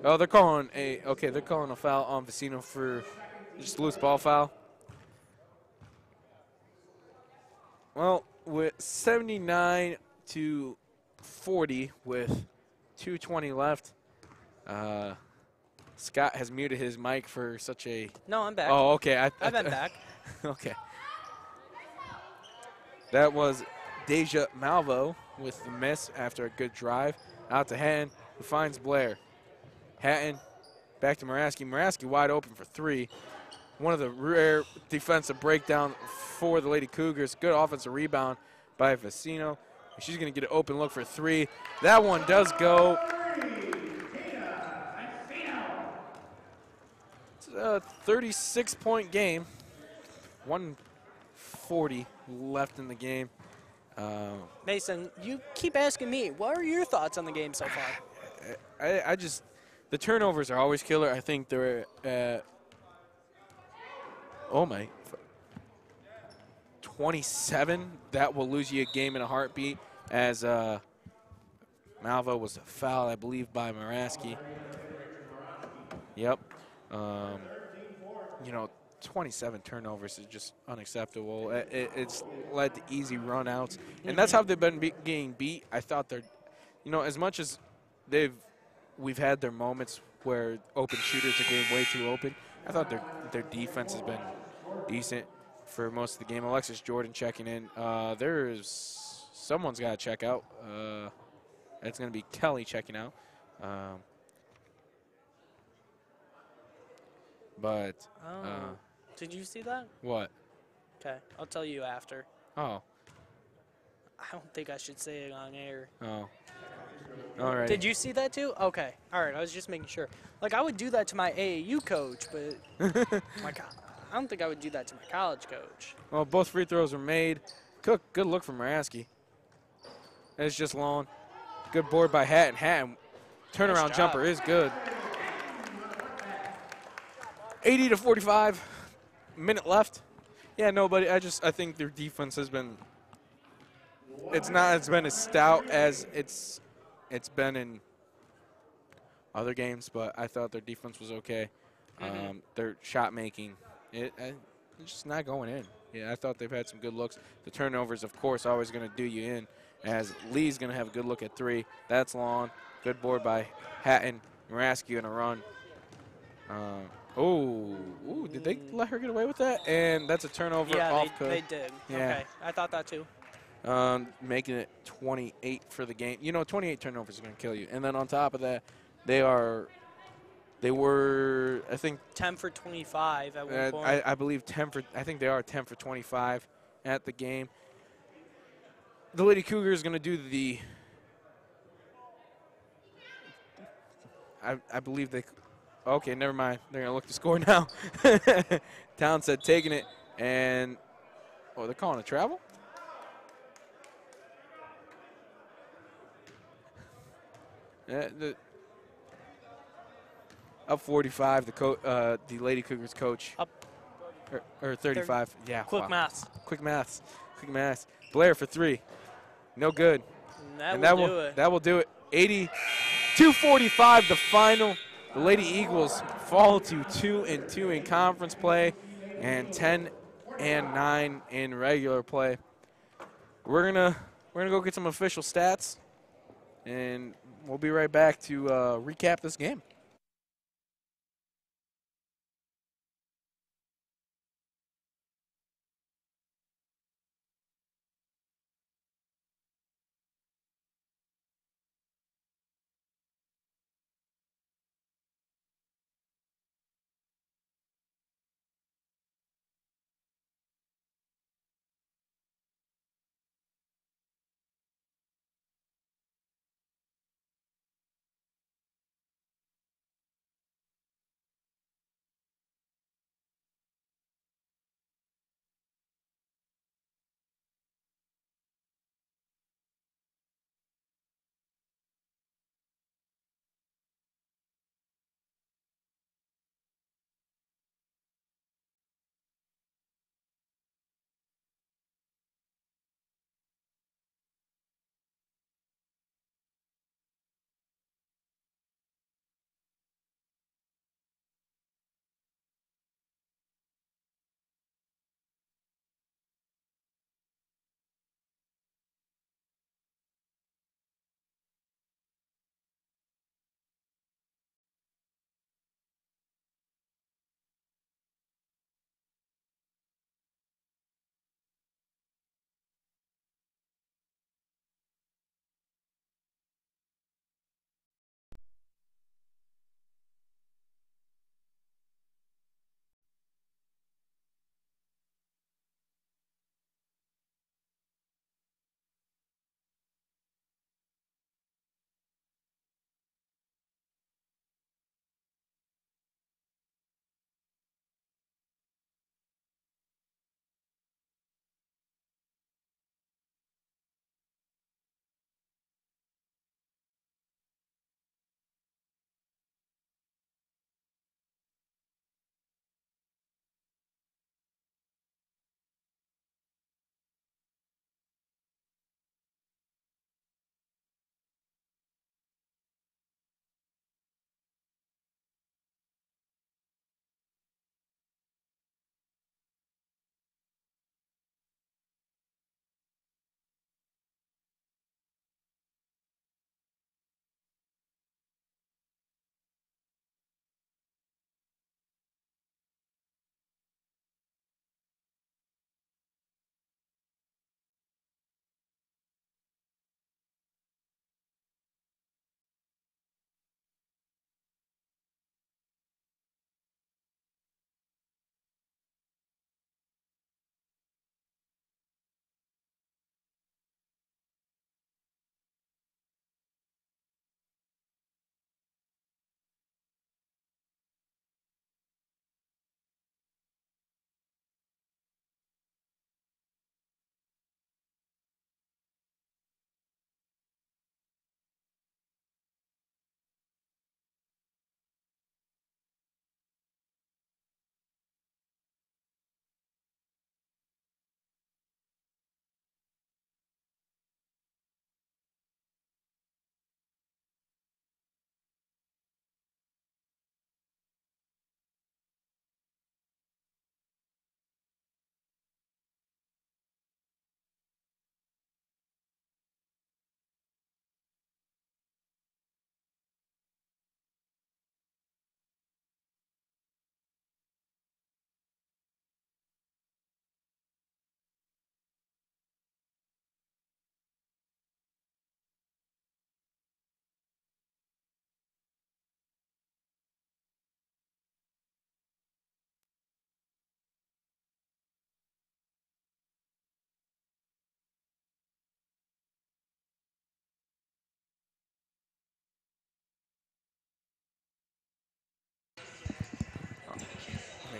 Oh, they're calling a foul on Patino for just loose ball foul. Well, with 79 to 40 with 2:20 left, Scott has muted his mic for such a. No, I'm back. Oh, okay. I've been back. Okay. That was Deja Malvo with the miss after a good drive. Out to Hatton, who finds Blair. Hatton back to Muraski. Muraski wide open for three. One of the rare defensive breakdown for the Lady Cougars. Good offensive rebound by Vicino. She's going to get an open look for three. That one does go. It's a 36-point game. 1:40 left in the game. Mason, you keep asking me, what are your thoughts on the game so far? I just, the turnovers are always killer. I think they're oh my, 27. That will lose you a game in a heartbeat, as Malvo was fouled, I believe, by Muraski. Yep. You know, 27 turnovers is just unacceptable. It's led to easy run-outs, and that's how they've been getting beat. I thought they're, you know, as much as we've had their moments where open shooters are getting way too open, I thought their defense has been decent for most of the game. Alexis Jordan checking in. Someone's got to check out. It's going to be Kelly checking out. Did you see that? What? Okay, I'll tell you after. Oh. I don't think I should say it on air. Oh. All right. Did you see that too? Okay. All right, I was just making sure. Like, I would do that to my AAU coach, but I don't think I would do that to my college coach. Well, both free throws were made. Good look from Muraski. It's just long. Good board by Hatton. Hatton, turnaround Nice jumper is good. 80 to 45. Minute left. Yeah, nobody. I think their defense has been. It's been as stout as it's been in other games, but I thought their defense was okay. Their shot making, it's just not going in. Yeah, I thought they've had some good looks. The turnovers, of course, always going to do you in, as Lee's going to have a good look at three. That's long. Good board by Hatton. Muraski in a run. Did they let her get away with that? And that's a turnover off code. They did. Yeah. Okay, I thought that too. Making it 28 for the game. You know, 28 turnovers is going to kill you. And then on top of that, they were, I think, 10 for 25 at one point. I believe I think they are 10 for 25 at the game. The Lady Cougar is going to do the, I believe they, okay, never mind. They're going to look to score now. Townsend taking it, and Oh, they're calling a travel? Up 45, the Lady Cougars coach. Up. Or 35. Yeah. Quick wow. maths. Quick maths. Quick maths. Blair for 3. No good. And that will do it. That will do it. 82-45 the final. The Lady Eagles fall to 2-2 in conference play and 10-9 in regular play. We're gonna go get some official stats, and we'll be right back to recap this game.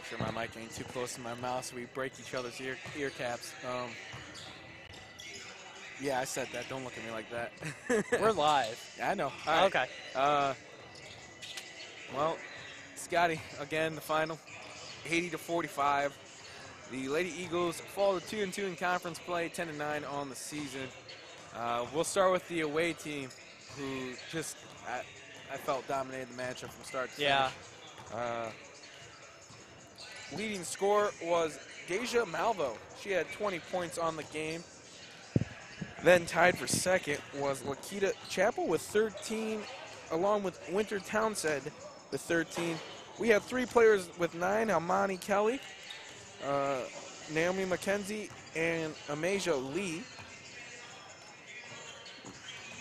sure my mic ain't too close to my mouth so we break each other's ear caps. Yeah, I said that. Don't look at me like that. We're live. Yeah, I know. All right. Okay. Well, Scotty, again, the final, 80-45. The Lady Eagles fall to 2-2 in conference play, 10-9 on the season. We'll start with the away team, who just, I felt, dominated the matchup from start to Yeah. finish. Leading scorer was Deja Malvo. She had 20 points on the game. Then tied for second was Lakita Chappell with 13, along with Winter Townsend with 13. We had 3 players with 9, Almani Kelly, Naomi McKenzie, and Amasia Lee.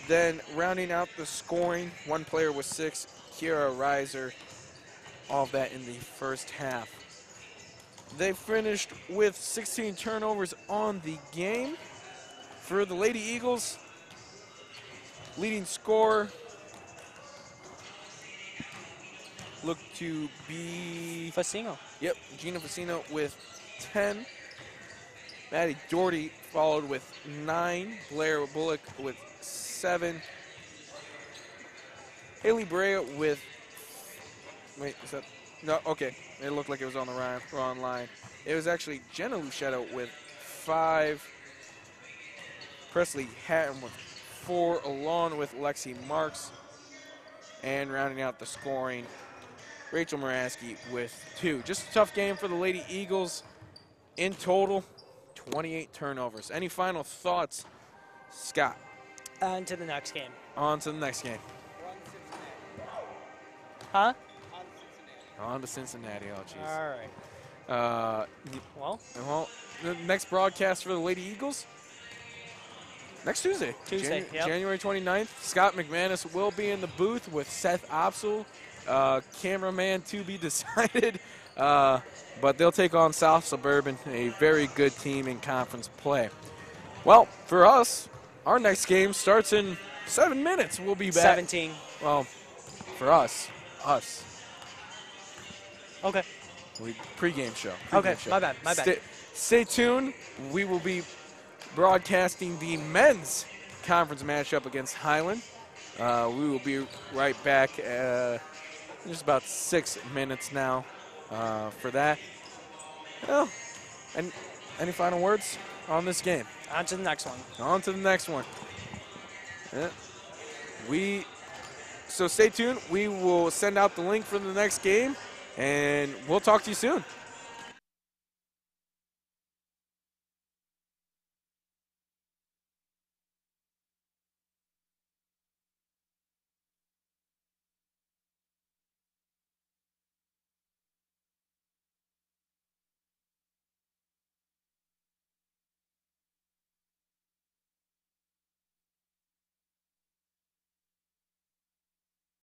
Then rounding out the scoring, 1 player with 6, Kiara Reiser. All of that in the first half. They finished with 16 turnovers on the game. For the Lady Eagles, leading scorer looked to be Facino. Yep, Gina Facino with 10. Maddie Doherty followed with 9. Blair Bullock with 7. Haley Brea with, wait, is that, no, okay. It looked like it was on the wrong line. It was actually Jenna Luchetto with 5. Presley Hatton with 4, along with Lexi Marks. And rounding out the scoring, Rachel Moraski with 2. Just a tough game for the Lady Eagles. In total, 28 turnovers. Any final thoughts, Scott? On to the next game. On to the next game. We're on to Cincinnati. Huh? On to Cincinnati. Oh, jeez. All right. Well, the next broadcast for the Lady Eagles, next Tuesday. Tuesday, yep. January 29th. Scott McManus will be in the booth with Seth Opsel, cameraman to be decided. But they'll take on South Suburban, a very good team in conference play. Well, for us, our next game starts in 7 minutes. We'll be back. 17. Well, for us. Okay. Pregame show. Okay, my bad. Stay tuned. We will be broadcasting the men's conference matchup against Highland. We will be right back in just about 6 minutes now for that. Well, and any final words on this game? On to the next one. On to the next one. Yeah. So stay tuned. We will send out the link for the next game, and we'll talk to you soon.